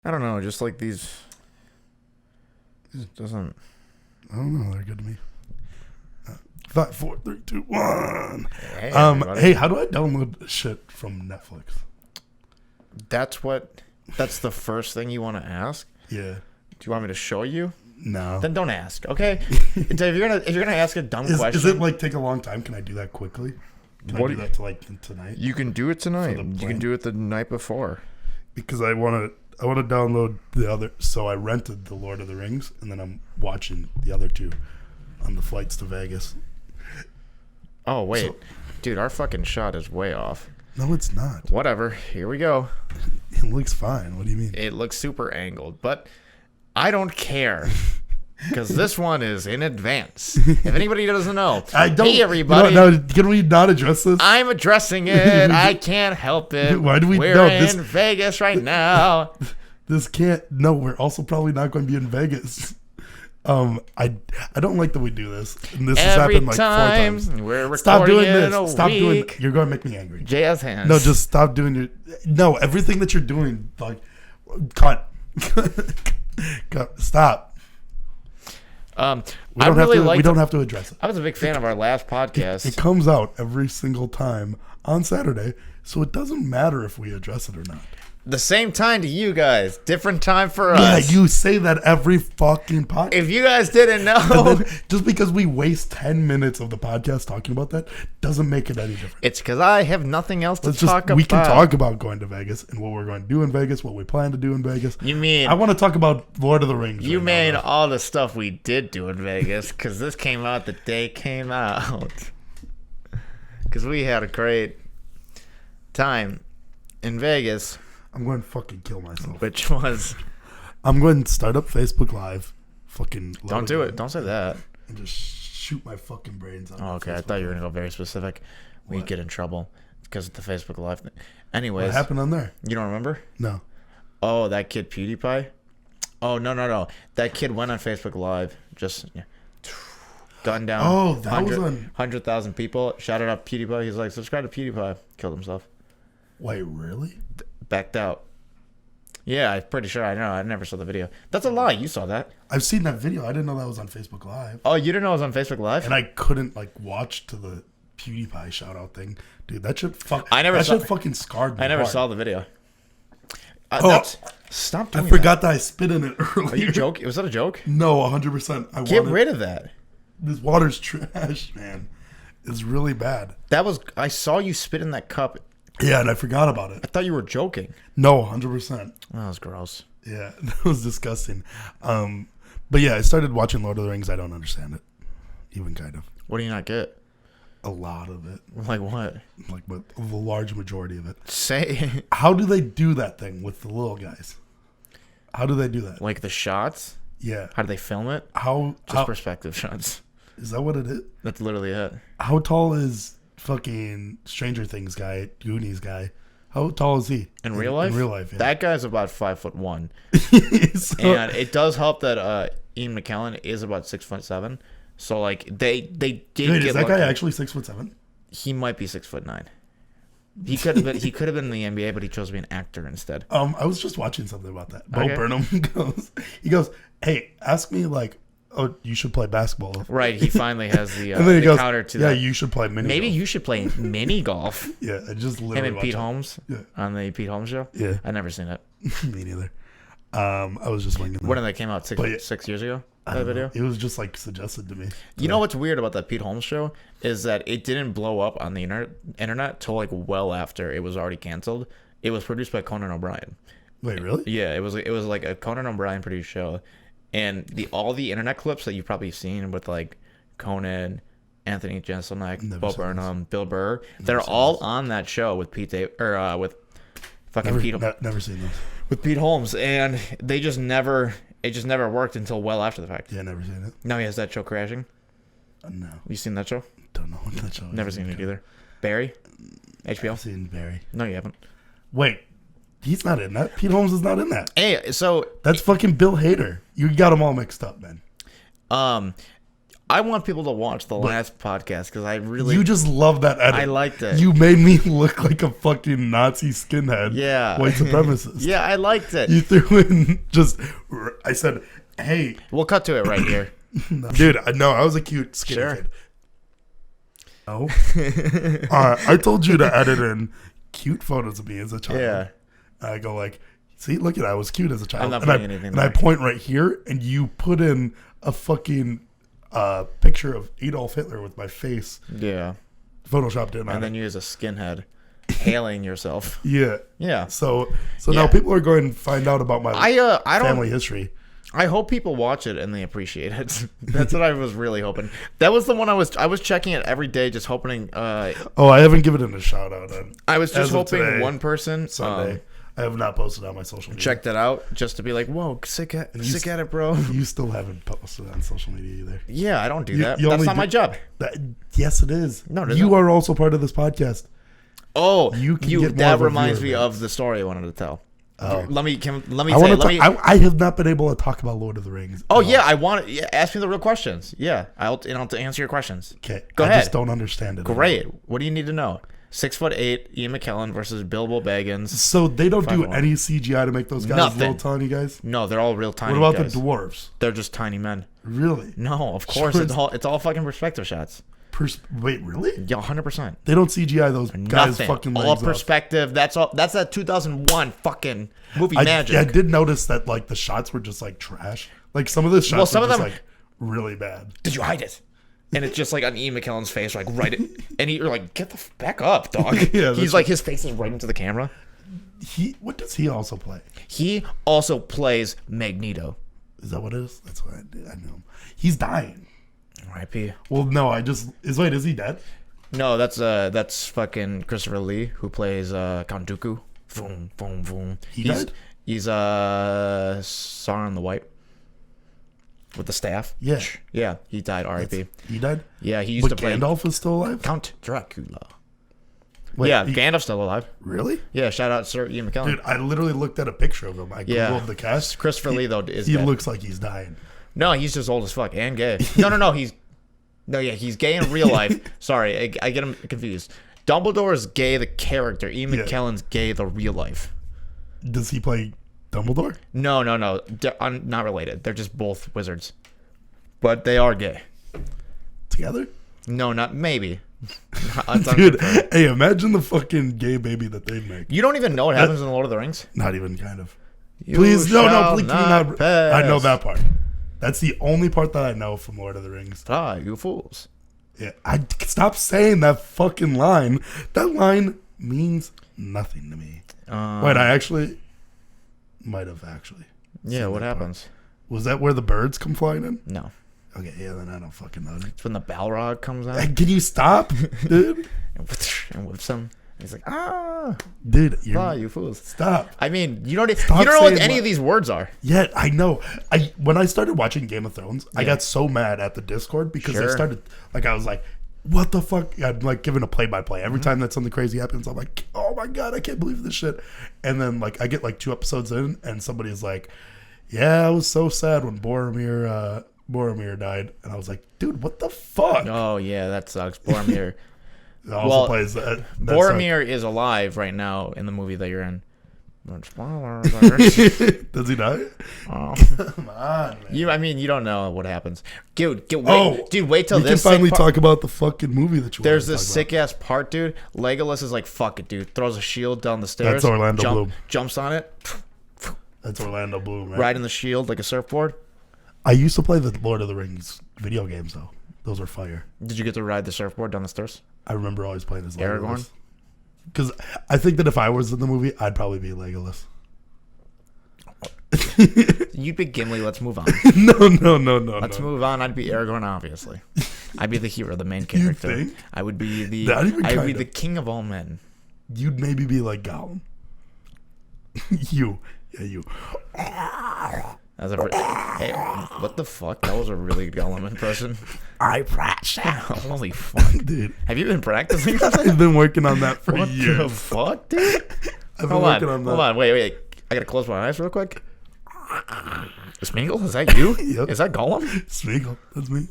I don't know, just like these. It doesn't. I don't know. They're good to me. 5, 4, 3, 2, 1. Hey, Hey, how do I download shit from Netflix? That's the first thing you want to ask? Yeah. Do you want me to show you? No. Then don't ask, okay? if you're gonna ask a dumb question, Is it like take a long time? Can I do that quickly? Can I do that tonight? You can do it tonight. You can do it the night before. Because I want to download the other. So I rented the Lord of the Rings, and then I'm watching the other two on the flights to Vegas. Oh wait, dude, our fucking shot is way off. No, it's not. Whatever. Here we go. It looks fine. What do you mean? It looks super angled, but I don't care. Because this one is in advance. If anybody doesn't know, I don't. Hey, everybody. No, can we not address this? I'm addressing it. I can't help it. Why do we? We're in Vegas right now. This can't. No, we're also probably not going to be in Vegas. I don't like that we do this. And this has happened like 4 times. We're recording Stop doing in this. a Stop week. doing. You're going to make me angry. Jazz hands. No, just stop doing your. No, everything that you're doing, like, cut. Cut. Stop. We don't have to address it. I was a big fan of our last podcast. It comes out every single time on Saturday, so it doesn't matter if we address it or not. The same time to you guys, different time for us. Yeah, you say that every fucking podcast. If you guys didn't know, just because we waste 10 minutes of the podcast talking about that doesn't make it any different. it's because I have nothing else to talk about. We can talk about going to Vegas and what we're going to do in Vegas, what we plan to do in Vegas. You mean I want to talk about Lord of the Rings. you mean all the stuff we did do in Vegas? Because this came out the day it came out. Because we had a great time in Vegas. I'm going to fucking kill myself. Which was... I'm going to start up Facebook Live. Fucking... Don't do it. Don't say that. And just shoot my fucking brains out. Oh, okay. I thought you were going to go very specific. We'd get in trouble because of the Facebook Live thing. Anyways. What happened on there? You don't remember? No. Oh, that kid PewDiePie? Oh, no. That kid went on Facebook Live. Just... Yeah. Gunned down. Oh, that was on... 100,000 people. Shouted out PewDiePie. He's like, subscribe to PewDiePie. Killed himself. Wait, really? Backed out. Yeah, I'm pretty sure. I know. I never saw the video. That's a lie. You saw that. I've seen that video. I didn't know that was on Facebook Live. Oh, you didn't know it was on Facebook Live? And I couldn't like watch to the PewDiePie shout out thing. Dude, that shit fucking scarred me. I never hard. saw the video. Stop doing I forgot that I spit in it earlier. Are you joking? Was that a joke? No, 100%. Get rid of that. This water's trash, man. It's really bad. I saw you spit in that cup. Yeah, and I forgot about it. I thought you were joking. No, 100%. That was gross. Yeah, that was disgusting. But yeah, I started watching Lord of the Rings. I don't understand it. Even kind of. What do you not get? A lot of it. Like what? Like the large majority of it. Say. How do they do that thing with the little guys? How do they do that? Like the shots? Yeah. How do they film it? Just perspective shots. Is that what it is? That's literally it. How tall is fucking Stranger Things guy, Goonies guy? How tall is he? In real life? In real life, yeah. That guy's about 5'1". So, and it does help that Ian McKellen is about 6'7". So like they did. Wait, is that guy actually 6'7"? He might be 6'9". He could have been. He could have been in the NBA, but he chose to be an actor instead. I was just watching something about that. Okay. Bo Burnham goes, hey, ask me like, oh, you should play basketball. Right. He finally has the, and then he goes, counter to yeah, that. you should play mini. Maybe golf. you should play mini golf. Yeah, I just literally Him and Pete Holmes. Yeah. On the Pete Holmes show. Yeah, I never seen it. Me neither. I was just winging. When did that came out? Six years ago. That video. It was just like suggested to me. You know what's weird about that Pete Holmes show is that it didn't blow up on the internet till like well after it was already canceled. It was produced by Conan O'Brien. Wait, really? Yeah, it was like a Conan O'Brien produced show, and all the internet clips that you've probably seen with like Conan, Anthony Jeselnik, Bo Burnham, Bill Burr, they're all on that show with with fucking Never seen those. With Pete Holmes, and it just never worked until well after the fact. Yeah, never seen it. Now he has that show Crashing. No. You seen that show? Don't know what that show is. Never seen it either. Barry? HBO? I've seen Barry. No, you haven't. Wait, he's not in that. Pete Holmes is not in that. Hey, so that's fucking Bill Hader. You got them all mixed up, man. I want people to watch the last podcast because I really. You just love that edit. I liked it. You made me look like a fucking Nazi skinhead. Yeah. White supremacist. Yeah, I liked it. You threw in just. I said, hey. We'll cut to it right here. Dude, no, I was a cute skinhead. Oh. I told you to edit in cute photos of me as a child. Yeah. I go like, see, look at I was cute as a child. I'm not putting anything I point right here, and you put in a fucking picture of Adolf Hitler with my face. Yeah. Photoshopped in. And then you as a skinhead hailing yourself. Yeah. Yeah. So now people are going to find out about my family history. I hope people watch it and they appreciate it. That's what I was really hoping. That was the one I was checking it every day, just hoping. I haven't given it a shout out. I was just hoping today, one person Sunday. I have not posted on my social media. Checked it out just to be like, whoa, sick at it, bro. You still haven't posted on social media either. Yeah, I don't do that. That's not my job. Yes, it is. No, you are also part of this podcast. Oh, that reminds me of the story I wanted to tell. Oh. Let me I have not been able to talk about Lord of the Rings. Oh yeah, I want to ask me the real questions. Yeah, I'll answer your questions. Okay, go ahead. I just don't understand it. Great. What do you need to know? 6'8" Ian McKellen versus Bilbo Baggins. So they don't do any CGI to make those guys little tiny guys? No, they're all real tiny. What about guys. the dwarves? They're just tiny men. Really? No, of course it's all fucking perspective shots. Wait, really? Yeah, 100%. They don't CGI those guys fucking legs all perspective. Off. That's all. That's that 2001 fucking movie magic. I did notice that like the shots were just like trash. Like some of the shots were just like really bad. Did you hide it? And it's just like on Ian McKellen's face, like right, and you're like, get the back up, dog. Yeah, he's like his facing right into the camera. What does he also play? He also plays Magneto. Is that what it is? That's what I know. He's dying. R.I.P. Well, no, is he dead? No, that's fucking Christopher Lee who plays Count Dooku. Boom, boom, boom. Died? He's Sauron the White with the staff. Yeah, he died. R.I.P. He died. Yeah, he used to play. Gandalf is still alive. Count Dracula. Wait, Gandalf's still alive. Really? Yeah, shout out Sir Ian McKellen. Dude, I literally looked at a picture of him. I googled the cast. Christopher Lee though is he dead. Looks like he's dying. No, he's just old as fuck and gay. No, he's gay in real life. Sorry, I get him confused. Dumbledore is gay, the character. Ian McKellen's gay, the real life. Does he play Dumbledore? No. I'm not related. They're just both wizards, but they are gay. Together? No, not maybe. Dude, hey, imagine the fucking gay baby that they make. You don't even know what happens in the Lord of the Rings? Not even kind of. Please, no, please, not. I know that part. That's the only part that I know from Lord of the Rings. Ah, you fools. Yeah, stop saying that fucking line. That line means nothing to me. Wait, I actually might have actually. Yeah, what happens? Was that where the birds come flying in? No. Okay, yeah, then I don't fucking know. It's when the Balrog comes out. Can you stop, dude? and whips him. He's like, ah, dude, you fools! Stop. I mean, you don't know what any of these words are. Yeah, I know. When I started watching Game of Thrones, I got so mad at the Discord because they started I was like, what the fuck? I'm like giving a play-by-play every time that something crazy happens. I'm like, oh my god, I can't believe this shit. And then like I get like 2 episodes in, and somebody's like, yeah, I was so sad when Boromir died, and I was like, dude, what the fuck? Oh yeah, that sucks. Boromir. Also plays that. Boromir is alive right now in the movie that you're in. Does he die? Oh. Come on, man. You don't know what happens. Dude, wait till we this. We can finally talk about the fucking movie that you. There's this sick ass part, dude. Legolas is like, "Fuck it, dude." Throws a shield down the stairs. That's Orlando Bloom. Jumps on it. That's Orlando Bloom, right? Riding the shield like a surfboard. I used to play the Lord of the Rings video games though. Those were fire. Did you get to ride the surfboard down the stairs? I remember always playing as Aragorn. Because I think that if I was in the movie, I'd probably be Legolas. You'd be Gimli. Let's move on. No. Let's move on. I'd be Aragorn, obviously. I'd be the hero, the main character. You think? I would be the king of all men. You'd maybe be like Gollum. You. Hey, what the fuck? That was a really Gollum impression. I practice. Holy fuck, dude! Have you been practicing? I've been working on that for years. What the fuck, dude? I've been working on that. Hold on, wait. I gotta close my eyes real quick. Smeagol, is that you? Yep. Is that Gollum? Smeagol, that's me.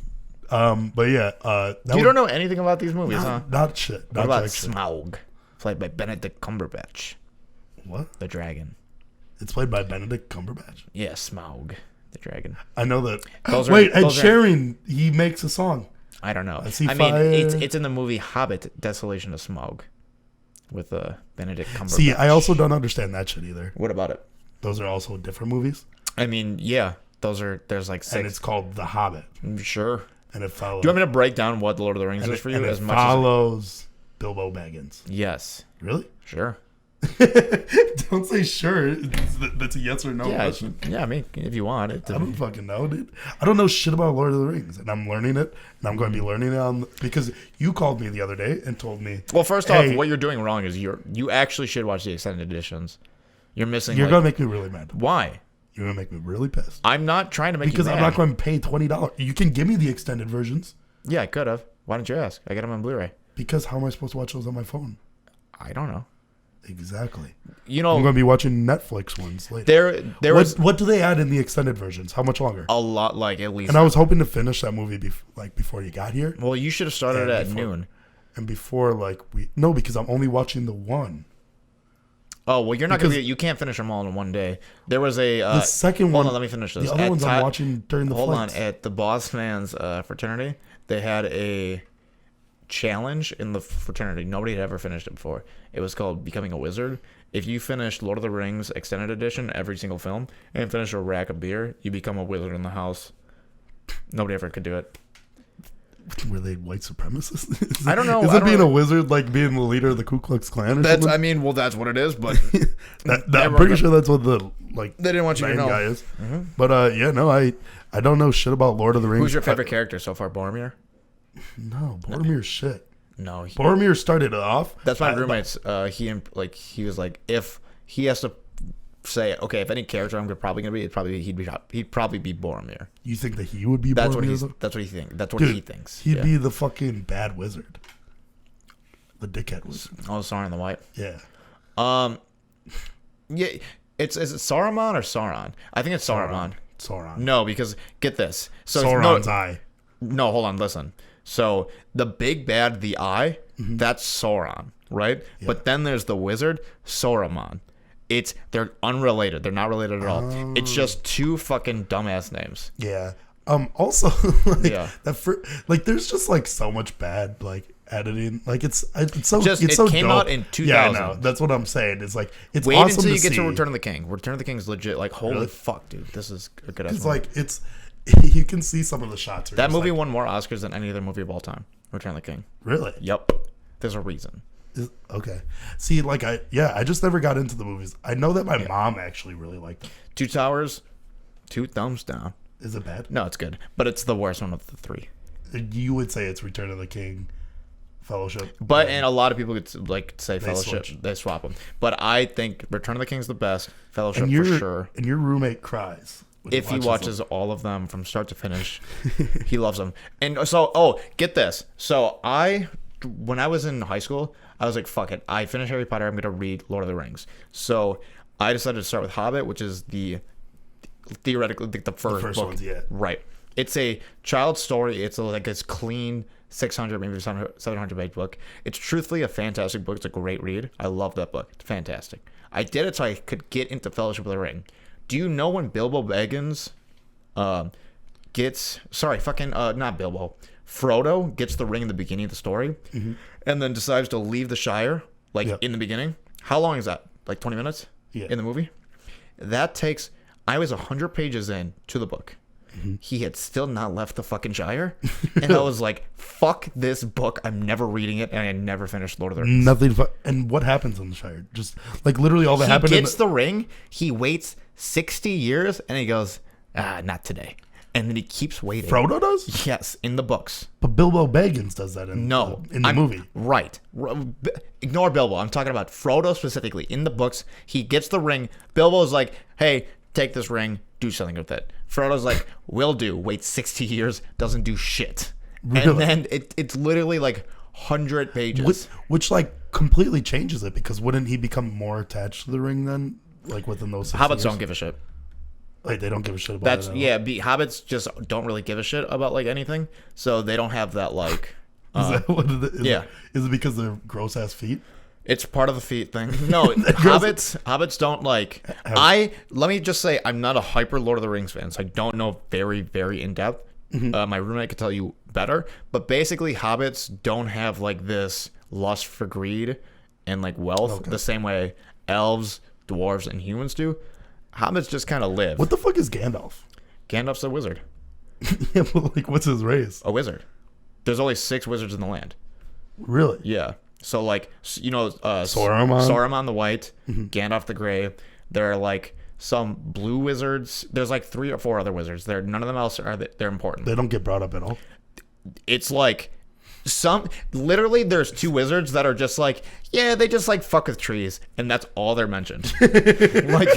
But yeah, you don't know anything about these movies, huh? Not shit. What about Smaug, played by Benedict Cumberbatch? What? The dragon. It's played by Benedict Cumberbatch. Yeah, Smaug, the dragon. I know that. Wait, Ed Sheeran, he makes a song. I don't know. I mean, it's in the movie Hobbit: Desolation of Smaug, with Benedict Cumberbatch. See, I also don't understand that shit either. What about it? Those are also different movies. I mean, yeah, there's like 6. And it's called The Hobbit. Sure. And it follows. Do you want me to break down what The Lord of the Rings is for you? It follows Bilbo Baggins. Yes. Really? Sure. Don't say sure. That's a yes or no question. Yeah, I mean, if you want it. I don't fucking know, dude. I don't know shit about Lord of the Rings, and I'm learning it, and I'm going to be learning it because you called me the other day and told me. Well, first off, what you're doing wrong is you actually should watch the extended editions. You're missing. You're gonna make me really mad. Why? You're gonna make me really pissed. I'm not trying to make because you mad. I'm not going to pay $20. You can give me the extended versions. Yeah, I could have. Why didn't you ask? I got them on Blu-ray. Because how am I supposed to watch those on my phone? I don't know. Exactly. You know, I'm going to be watching Netflix ones later. What do they add in the extended versions? How much longer? A lot, like at least. And I was hoping to finish that movie before you got here. Well, you should have started at noon. And before because I'm only watching the one. Oh well, you're not gonna. You can't finish them all in one day. There was the second one. Hold on, let me finish this. The other ones I'm watching during the flights. Hold on, at the Boss Man's fraternity, they had a challenge in the fraternity. Nobody had ever finished it before. It was called Becoming a Wizard. If you finish Lord of the Rings extended edition, every single film, and finish a rack of beer, you become a wizard in the house. Nobody ever could do it. Were they white supremacists? I don't know. Is it being a wizard like being the leader of the Ku Klux Klan or something? I mean, well, that's what it is, but I'm pretty sure that's what the they didn't want you to know. Guy is. Mm-hmm. But I don't know shit about Lord of the Rings. Who's your favorite character so far, Boromir? No, Boromir's shit. No, Boromir started it off. That's my roommate's. He was like, if he has to say, okay, if any character I'm probably gonna be, he'd probably be Boromir. You think that he would be Boromir? That's what he thinks. That's what he thinks. He'd be the fucking bad wizard, the dickhead wizard. Oh, Sauron the White. Yeah. Yeah. Is it Saruman or Sauron? I think it's Saruman. Sauron. No, because get this. So Sauron's eye. No, hold on, listen. So the big bad, the eye, that's Sauron, right? Yeah. But then there's the wizard, Saruman. They're unrelated. They're not related at all. It's just two fucking dumbass names. Yeah. Also, there's just like so much bad editing. Like it came out in 2000. Yeah, I know. That's what I'm saying. It's like it's wait awesome until you to get see. to Return of the King. Return of the King is legit. Like holy fuck, dude, this is a good. It's like you can see some of the shots. That movie won more Oscars than any other movie of all time. Return of the King. Really? Yep. There's a reason. Okay. See, I just never got into the movies. I know that my mom actually really liked them. Two Towers, 2 thumbs down. Is it bad? No, it's good, but it's the worst one of the 3. You would say it's Return of the King, Fellowship, and a lot of people could say Fellowship. They swap them, but I think Return of the King is the best. Fellowship for sure. And your roommate cries if he watches all of them from start to finish. He loves them. And so, get this. So when I was in high school, I was like, fuck it. I finished Harry Potter. I'm going to read Lord of the Rings. So I decided to start with Hobbit, which is theoretically the first book. Ones, yeah. Right. It's a child story. It's this clean 600, maybe 700 page book. It's truthfully a fantastic book. It's a great read. I love that book. It's fantastic. I did it so I could get into Fellowship of the Ring. Do you know when Bilbo Baggins not Bilbo, Frodo gets the ring in the beginning of the story and then decides to leave the Shire in the beginning? How long is that? Like 20 minutes in the movie? That takes, I was 100 pages in to the book. He had still not left the fucking Shire. And I was like, fuck this book. I'm never reading it. And I never finished Lord of the Rings. Nothing. And what happens in the Shire? Just literally all that happened. He gets the ring. He waits 60 years and he goes, not today. And then he keeps waiting. Frodo does? Yes, in the books. But Bilbo Baggins does that in the movie. Right. Ignore Bilbo. I'm talking about Frodo specifically. In the books, he gets the ring. Bilbo's like, hey, take this ring. Do something with it. Frodo's like, will do. Waits 60 years. Doesn't do shit. Really? And then it's literally 100 pages. Which completely changes it, because wouldn't he become more attached to the ring then? Within those 60 Hobbits years? don't give a shit. Like, they don't give a shit about it at all. Hobbits just don't really give a shit about like anything, so they don't have that like. Is that what it is? Yeah. Is it because they're gross ass feet? It's part of the feet thing. No, hobbits don't like. Let me just say, I'm not a hyper Lord of the Rings fan, so I don't know very, very in depth. My roommate could tell you better, but basically, hobbits don't have like this lust for greed and like wealth the same way elves, dwarves, and humans do. Hobbits just kind of live. What the fuck is Gandalf? Gandalf's a wizard. Yeah, but like, what's his race? A wizard. There's only 6 wizards in the land. Really? Yeah. So like, Saruman the White, Gandalf the Gray. There are like some blue wizards. There's like 3 or 4 other wizards. None of them else are they're important. They don't get brought up at all. It's like literally there's 2 wizards that are just like, yeah, they just like fuck with trees, and that's all they're mentioned. Like,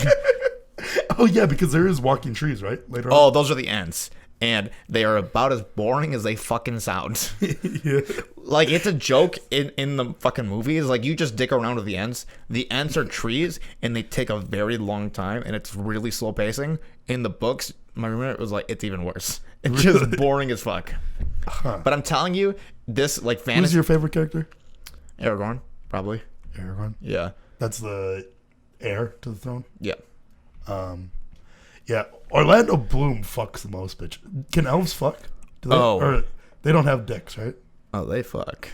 oh yeah, because there is walking trees, right? Later on. Oh, those are the Ents. And they are about as boring as they fucking sound. Yeah. Like, it's a joke in the fucking movies. Like, you just dick around with the Ents. The Ents are trees, and they take a very long time, and it's really slow pacing. In the books, my roommate was like, it's even worse. It's just boring as fuck. Huh. But I'm telling you, this, like, fantasy... Who's your favorite character? Aragorn, probably. Aragorn? Yeah. That's the heir to the throne? Yeah. Yeah, Orlando Bloom fucks the most, bitch. Can elves fuck? Do they, or they don't have dicks, right? Oh, they fuck.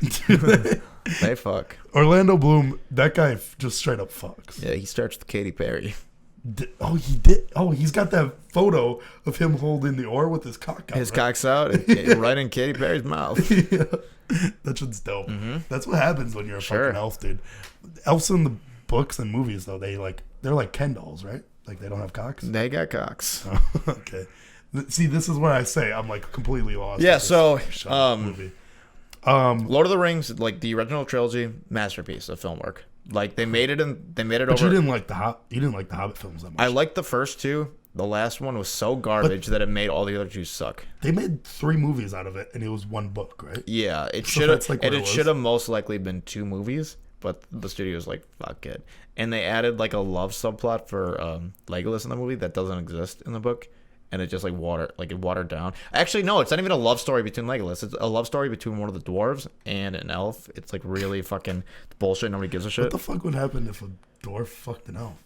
They fuck. Orlando Bloom, that guy just straight up fucks. Yeah, he starts with Katy Perry. He did. Oh, he's got that photo of him holding the oar with his cock out. His cock's out, and right in Katy Perry's mouth. Yeah. That shit's dope. That's what happens when you're a fucking elf, dude. Elves in the books and movies, though, they're like Ken dolls, right? Like, they don't have cocks? They got cocks. Oh, okay. See, this is what I say. I'm, like, completely lost. Yeah, so, movie. Lord of the Rings, like, the original trilogy, masterpiece of film work. Like, they made it over... But you didn't like the Hobbit films that much. I liked the first 2. The last one was so garbage that it made all the other 2 suck. They made 3 movies out of it, and it was 1 book, right? Yeah, it should have most likely been 2 movies. But the studio's like, fuck it. And they added like a love subplot for Legolas in the movie that doesn't exist in the book. And it just like watered down. Actually, no, it's not even a love story between Legolas. It's a love story between one of the dwarves and an elf. It's like really fucking bullshit. Nobody gives a shit. What the fuck would happen if a dwarf fucked an elf?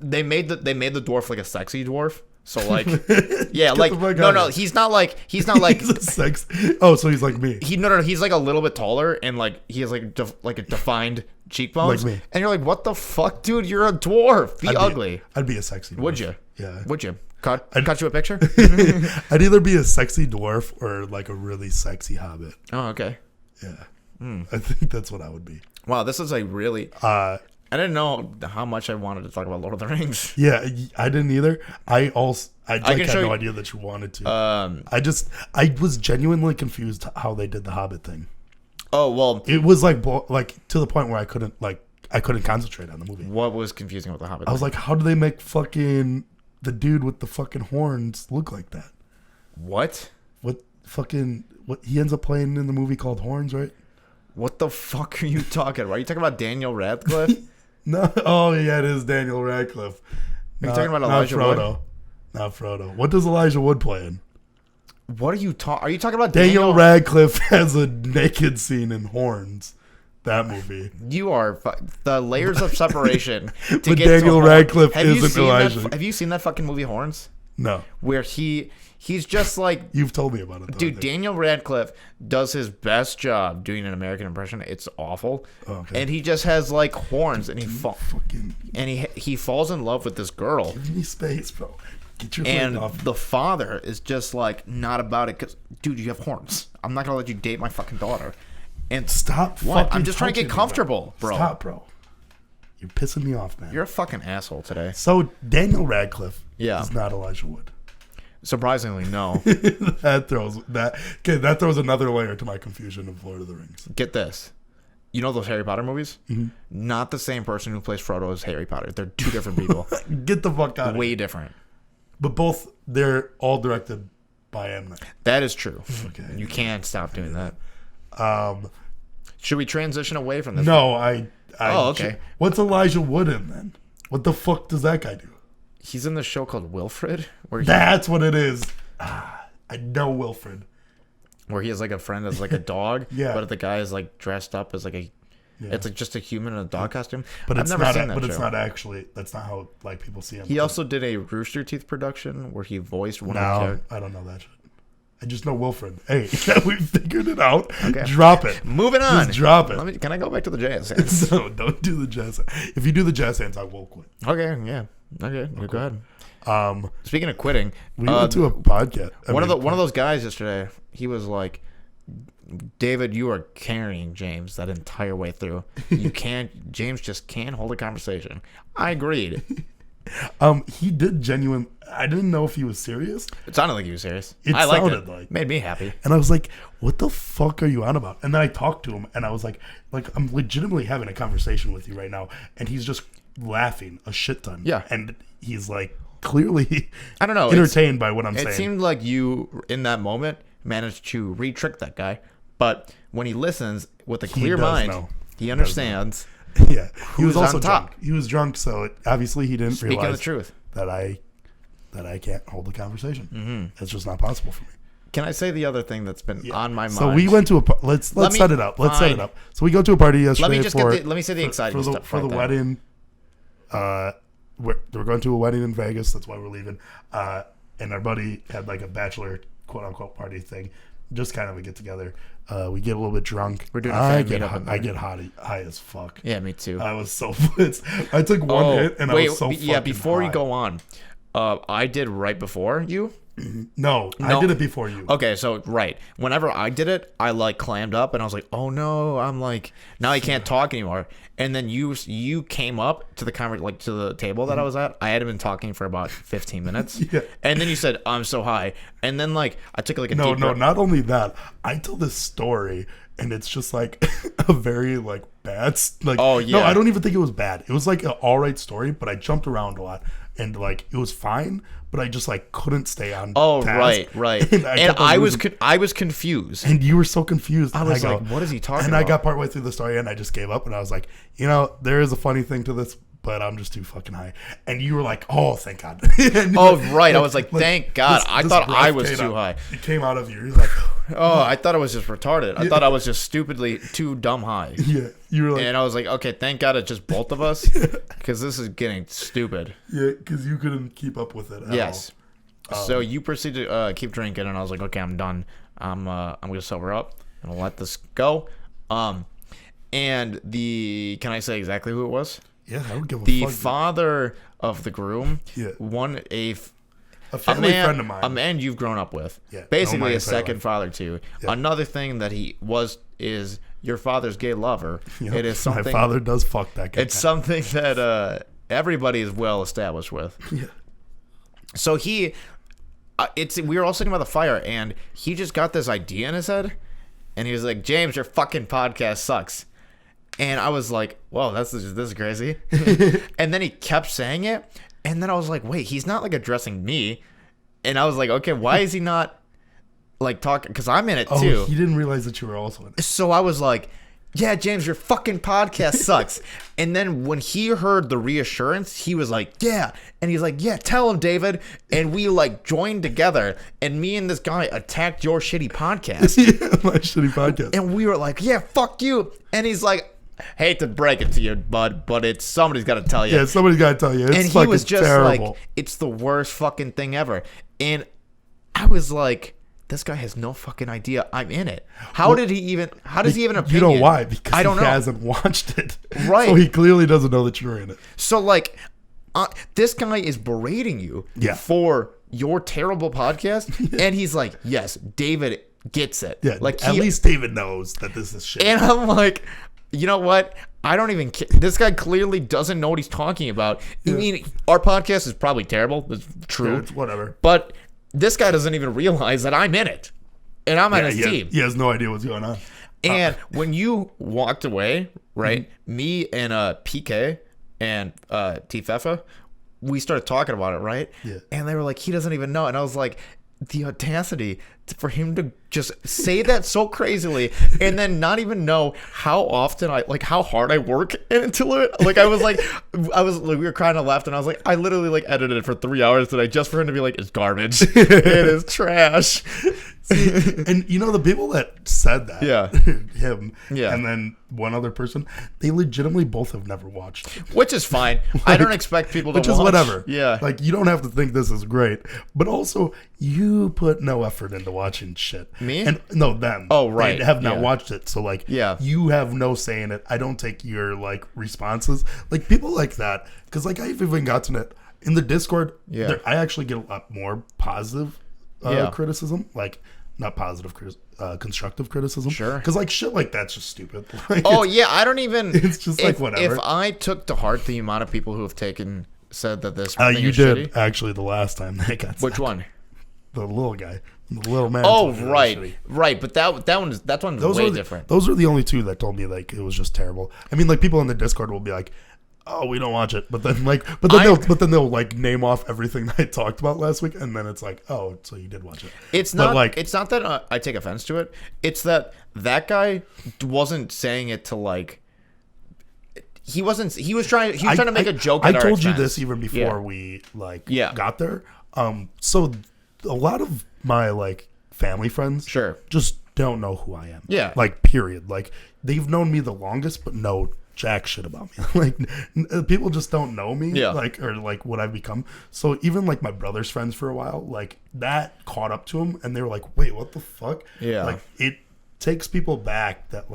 They made the dwarf like a sexy dwarf. So like, yeah, like no, he's not like he's a sex. Oh, so he's like me. He's like a little bit taller and like he has like a defined cheekbones. Like me. And you're like, what the fuck, dude? You're a dwarf. Be ugly. I'd be a sexy dwarf. Would you? Yeah. Would you? I'd cut you a picture. I'd either be a sexy dwarf or like a really sexy hobbit. Oh, okay. Yeah. I think that's what I would be. Wow, this is a really. I didn't know how much I wanted to talk about Lord of the Rings. Yeah, I didn't either. I had no idea that you wanted to. I was genuinely confused how they did the Hobbit thing. Oh well, it was like to the point where I couldn't concentrate on the movie. What was confusing with the Hobbit? I was like, how do they make fucking the dude with the fucking horns look like that? What he ends up playing in the movie called Horns, right? What the fuck are you talking about? Are you talking about Daniel Radcliffe? No. Oh yeah, it is Daniel Radcliffe. Are you talking about Elijah Wood? Not Frodo. What does Elijah Wood play in? What are you talking? Are you talking about Daniel Radcliffe has a naked scene in Horns? That movie. You are the layers of separation. But Daniel Radcliffe isn't Elijah. Have you seen that fucking movie Horns? No. Where he's just like... You've told me about it, though, dude. Daniel Radcliffe does his best job doing an American impression. It's awful. Oh, okay. And he just has like horns, and he falls in love with this girl. Give me space, bro. Get your and off. The father is just like not about it because, dude, you have horns. I'm not gonna let you date my fucking daughter. And stop. What? I'm just trying to get comfortable, bro. Stop, bro. You're pissing me off, man. You're a fucking asshole today. So Daniel Radcliffe is not Elijah Wood. Surprisingly, no. that throws another layer to my confusion of Lord of the Rings. Get this. You know those Harry Potter movies? Mm-hmm. Not the same person who plays Frodo as Harry Potter. They're 2 different people. Get the fuck out of here. Way different. But they're all directed by M. Night. That is true. Okay. You can't stop doing that. Should we transition away from this? No, okay. What's Elijah Wood in then? What the fuck does that guy do? He's in the show called Wilfred, That's what it is. I know Wilfred. Where he has like a friend that's like a dog, Yeah. but the guy is like dressed up as like a, it's like just a human in a dog costume. But I've it's never not. seen that But show. it's not actually. That's not how like people see him. He also did a Rooster Teeth production where he voiced one of the No, characters. I don't know that shit. I just know Wilfred. Hey, we figured it out. Okay. Drop it. Moving on. Just drop it. Can I go back to the jazz hands? No, don't do the jazz. If you do the jazz hands, I will quit. Okay, yeah. Okay, go ahead. Speaking of quitting, We went to a podcast. One of those guys yesterday, he was like, David, you are carrying James that entire way through. James just can't hold a conversation. I agreed. He did genuine. I didn't know if he was serious. It sounded like he was serious. It I liked sounded it. like. Made me happy. And I was like, what the fuck are you on about? And then I talked to him and I was like I'm legitimately having a conversation with you right now. And he's just laughing a shit ton. Yeah. And he's like clearly I don't know, entertained by what I'm saying. It seemed like you, in that moment, managed to re-trick that guy. But when he listens with a clear mind, he understands. Yeah, he was also on top. drunk. He was drunk, so obviously he didn't Speaking realize the truth. that I can't hold the conversation. Mm-hmm. It's just not possible for me. Can I say the other thing that's been on my mind? So we went to a let's set it up. Let's set it up. So we go to a party yesterday. Let me say the exciting stuff for the wedding. We're going to a wedding in Vegas. That's why we're leaving. And our buddy had like a bachelor quote unquote party thing, just kind of a get together. We get a little bit drunk. We're doing I get high as fuck. Yeah, me too. I was so blitzed. I took one hit and I was so fucking yeah. Before high. you go on, I did right before you. No, I did it before you. Okay, so right. Whenever I did it, I like clammed up and I was like, "Oh no!" I'm like, now I can't talk anymore. And then you came up to the to the table that I was at. I had been talking for about 15 minutes, Yeah. And then you said, "I'm so high." And then like I took like a No, deep breath. not only that. I tell this story and it's just like a very like bad like. Oh yeah. No, I don't even think it was bad. It was like an all right story, but I jumped around a lot and like it was fine. But I just like couldn't stay on. Oh task. right. And I was confused. And you were so confused. I was like, "What is he talking about?" And I got partway through the story and I just gave up and I was like, there is a funny thing to this, but I'm just too fucking high. And you were like, "Oh, thank God." Oh right. I was like, "Thank God." I thought I was too high. It came out of you. You're like, "Oh, I thought I was just retarded. I thought I was just stupidly too dumb high." Yeah, you were like, and I was like, "Okay, thank God it's just both of us, because this is getting stupid." Yeah, because you couldn't keep up with it. Yes. So you proceed to keep drinking, and I was like, "Okay, I'm done. I'm gonna sober up and let this go." And can I say exactly who it was? Yeah, I don't give a fuck. The father of the groom. Yeah. A family friend of mine. A man you've grown up with. Yeah. Basically a second father to. Yeah. Another thing that he is your father's gay lover. Yep. It is something. My father does fuck that guy. It's something that everybody is well established with. Yeah. So we were all sitting by the fire, and he just got this idea in his head, and he was like, "James, your fucking podcast sucks." And I was like, "Whoa, this is crazy." And then he kept saying it, and then I was like, "Wait, he's not like addressing me." And I was like, "Okay, why is he not like talking?" Because I'm in it too. He didn't realize that you were also in it. So I was like, "Yeah, James, your fucking podcast sucks." And then when he heard the reassurance, he was like, "Yeah." And he's like, "Yeah, tell him, David." And we like joined together, and me and this guy attacked your shitty podcast. Yeah, my shitty podcast. And we were like, "Yeah, fuck you." And he's like, "Hate to break it to you, bud, but somebody's got to tell you." Yeah, somebody's got to tell you. It's and he was just terrible. like, "It's the worst fucking thing ever." And I was like, this guy has no fucking idea I'm in it. How does he even opinion? You know why? Because I don't he know. hasn't watched it. Right. So he clearly doesn't know that you're in it. So like, this guy is berating you for your terrible podcast, and he's like, "Yes, David gets it." Yeah, like at least David knows that this is shit. And I'm like, you know what? I don't even care. This guy clearly doesn't know what he's talking about. Yeah. I mean, our podcast is probably terrible. It's true. Yeah, it's whatever. But this guy doesn't even realize that I'm in it, and I'm on his team. He has no idea what's going on. And when you walked away, right, me and PK and T Fefa, we started talking about it, right? Yeah. And they were like, he doesn't even know. And I was like, the audacity for him to just say that so crazily and then not even know how often how hard I work until it. We were crying and laughed, and I was like, I literally edited it for 3 hours today just for him to be like, it's garbage. It is trash. See, and the people that said that, him, and then one other person, they legitimately both have never watched. Which is fine. I don't expect people to watch. Which is whatever. Yeah. You don't have to think this is great. But also, you put no effort into watching shit. Me? And no, them. Oh, right. They have not watched it. So, you have no say in it. I don't take your, responses. People like that. Because, I've even gotten it in the Discord. Yeah. I actually get a lot more positive criticism. Not positive constructive criticism. Sure. Because, shit like that's just stupid. I don't even... It's just, whatever. If I took to heart the amount of people who have said that this thing you is did, shitty. actually, the last time they got Which one? The little guy. The little man. Oh, right. Right, but that one's way different. Those are the only two that told me, it was just terrible. I mean, people in the Discord will be like, oh, we don't watch it. But then they'll name off everything that I talked about last week, and then it's like, oh, so you did watch it. It's not that I take offense to it. It's that guy wasn't saying it to he was trying to make a joke at our I told you expense. this even before we got there. So a lot of my family friends just don't know who I am. Yeah. Period. They've known me the longest, but know jack shit about me. People just don't know me. Yeah. Or what I've become. So even my brother's friends for a while, that caught up to them, and they were like, wait, what the fuck? Yeah. It takes people back that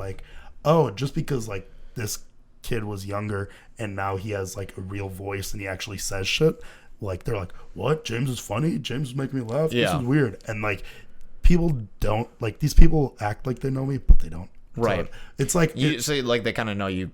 oh, just because this kid was younger and now he has a real voice and he actually says shit, they're like, what? James is funny? James is making me laugh? Yeah. This is weird. And people don't these people act like they know me, but they don't. Right. So it's you say they kind of know you.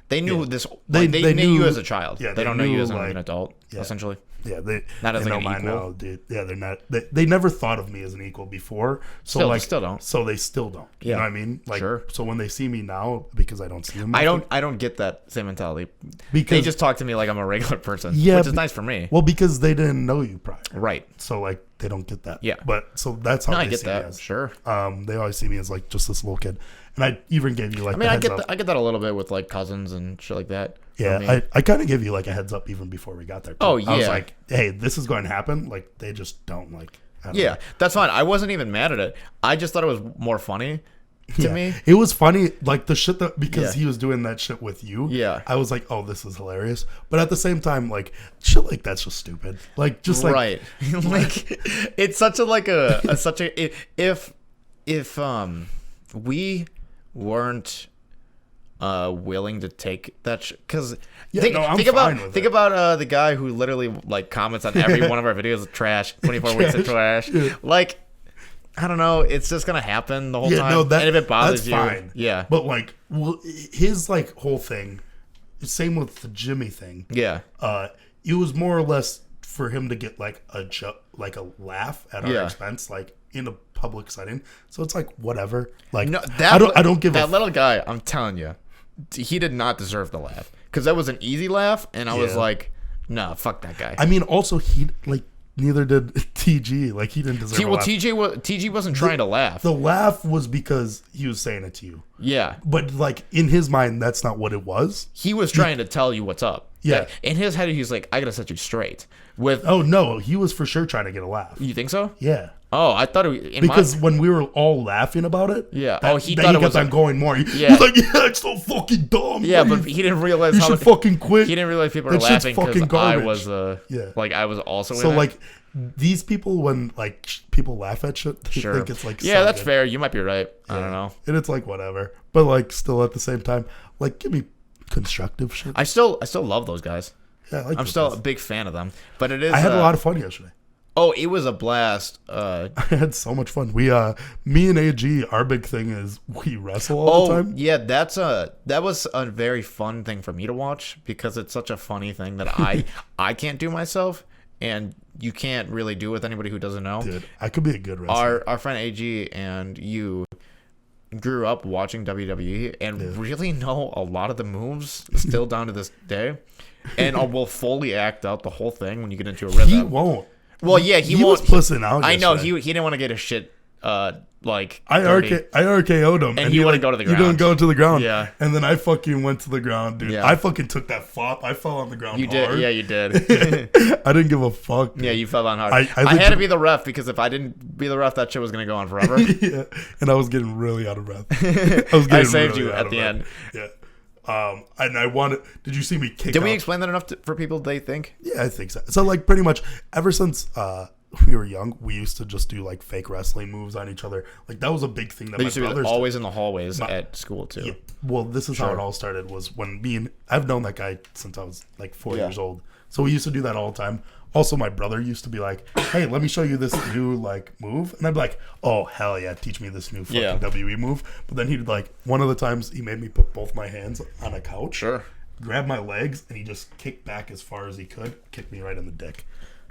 They knew this. They knew you as a child. Yeah. They don't know you as an adult. Yeah. Essentially. Yeah. They not as they an know equal. Now, dude. Yeah. They're not. They never thought of me as an equal before. So they still don't. So they still don't. Yeah. You know what I mean? Sure. So when they see me now, because I don't see them. I don't get that same mentality. Because they just talk to me like I'm a regular person. Yeah. Which is nice for me. Well, because they didn't know you prior. Right. So they don't get that. Yeah. But so that's how they get see that. me as. Sure. They always see me as just this little kid. And I even gave you I get that a little bit with cousins and shit like that. Yeah, I kind of gave you a heads up even before we got there. Oh yeah, I was like, hey, this is going to happen. They just don't I don't know. That's fine. I wasn't even mad at it. I just thought it was more funny to me. It was funny, the shit that because he was doing that shit with you. Yeah, I was like, oh, this is hilarious. But at the same time, shit that's just stupid. Right. It's such if we weren't willing to take that because think about the guy who literally comments on every one of our videos trash 24 weeks of trash. I don't know, it's just gonna happen the whole time. And if it bothers you, fine. Yeah, but his whole thing, same with the Jimmy thing. Yeah, it was more or less for him to get a joke, a laugh at our expense, in a public setting. So it's whatever. No, I don't give that little guy. I'm telling you, he did not deserve the laugh because that was an easy laugh, and I was like, "Nah, fuck that guy." I mean, also he neither did TG. He didn't deserve. A laugh. TG wasn't trying to laugh. The laugh was because he was saying it to you. Yeah, but in his mind, that's not what it was. He was trying to tell you what's up. Yeah, in his head, he's like, "I gotta set you straight." Oh no, he was for sure trying to get a laugh. You think so? Yeah. Oh, I thought because when we were all laughing about it, he thought it was on going more. He's like, yeah, it's so fucking dumb. Yeah, but he didn't realize you should fucking quit. He didn't realize people were laughing because I was I was also so in these people when people laugh at shit, they think it's yeah, that's fair. You might be right. I don't know, and it's whatever. But still at the same time, give me constructive shit. I still love those guys. Yeah, I'm still a big fan of them. But it is. I had a lot of fun yesterday. Oh, it was a blast. I had so much fun. Me and AG, our big thing is we wrestle all the time. Yeah, that was a very fun thing for me to watch because it's such a funny thing that I can't do myself, and you can't really do with anybody who doesn't know. Dude, I could be a good wrestler. Our friend AG and you grew up watching WWE and really know a lot of the moves still down to this day, and will fully act out the whole thing when you get into a rhythm. He won't. Well, yeah, he was won't. pussing out. I know yesterday. he didn't want to get his shit like I dirty. RKO'd him, And he wouldn't go to the ground. You didn't go to the ground. Yeah. And then I fucking went to the ground, dude. Yeah. I fucking took that flop. I fell on the ground. You hard. did, yeah, you did. I didn't give a fuck. Dude. Yeah, you fell down hard. I had to be the ref because if I didn't be the ref, that shit was gonna go on forever. Yeah, and I was getting really out of breath. I saved you at the end. Yeah. And I wanted. Did you see me kick? Did we explain that enough for people? They think. Yeah, I think so. So like pretty much ever since we were young, we used to just do like fake wrestling moves on each other. Like that was a big thing that They my used to be brothers always in the hallways at school too. Yeah. Well, this is how it all started. Was when I've known that guy since I was like 4 years old. So we used to do that all the time. Also, my brother used to be like, "Hey, let me show you this new like move," and I'd be like, "Oh hell yeah, teach me this new fucking WE move." But then he'd like one of the times he made me put both my hands on a couch, grab my legs, and he just kicked back as far as he could, kicked me right in the dick,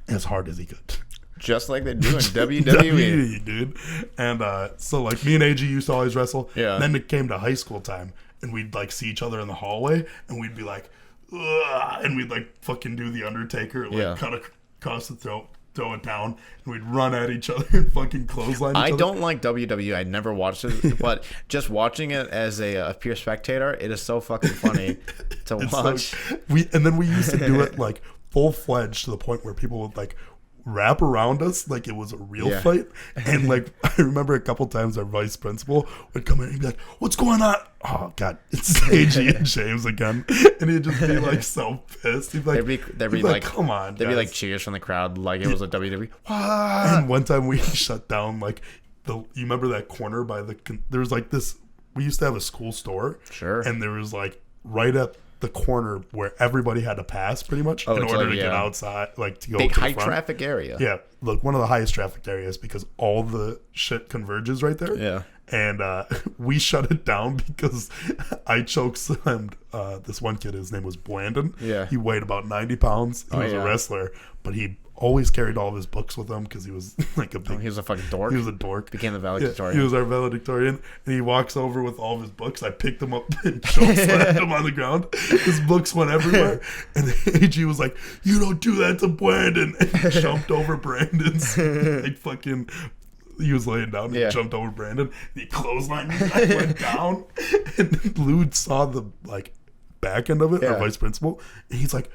as hard as he could. Just like they do in WWE, dude. And so like me and AG used to always wrestle. Yeah. And then it came to high school time, and we'd like see each other in the hallway, and we'd be like, ugh, and we'd like fucking do the Undertaker, like cut across the throat, throw it down, and we'd run at each other and fucking clothesline each other. I don't like WWE. I never watched it, but just watching it as a pure spectator, it is so fucking funny to watch. And then we used to do it like full fledged to the point where people would like wrap around us like it was a real fight. And like I remember a couple times our vice principal would come in and be like, "What's going on?" Oh god, it's AG and James again. And he'd just be like so pissed. He'd be like, there'd be like come on, there'd guys. be like cheers from the crowd like it was a WWE. And one time we shut down like you remember that corner by there was like this, we used to have a school store. Sure. And there was like right at the corner where everybody had to pass pretty much in order to get outside, like to go big to high the front. Traffic area. Yeah, like one of the highest trafficked areas because all the shit converges right there. Yeah. And we shut it down because I chokeslammed this one kid. His name was Blandon. Yeah. He weighed about 90 pounds. He was a wrestler, but he always carried all of his books with him because he was like a big... he was a fucking dork. He was a dork. Became the valedictorian. He was our valedictorian. And he walks over with all of his books. I picked him up and chokeslammed him on the ground. His books went everywhere. And AG was like, "You don't do that to Brandon." And he jumped over Brandon's like fucking... He was laying down and he jumped over Brandon. And he clotheslined me. I went down. And Lude saw the like back end of it, our vice principal. And he's like...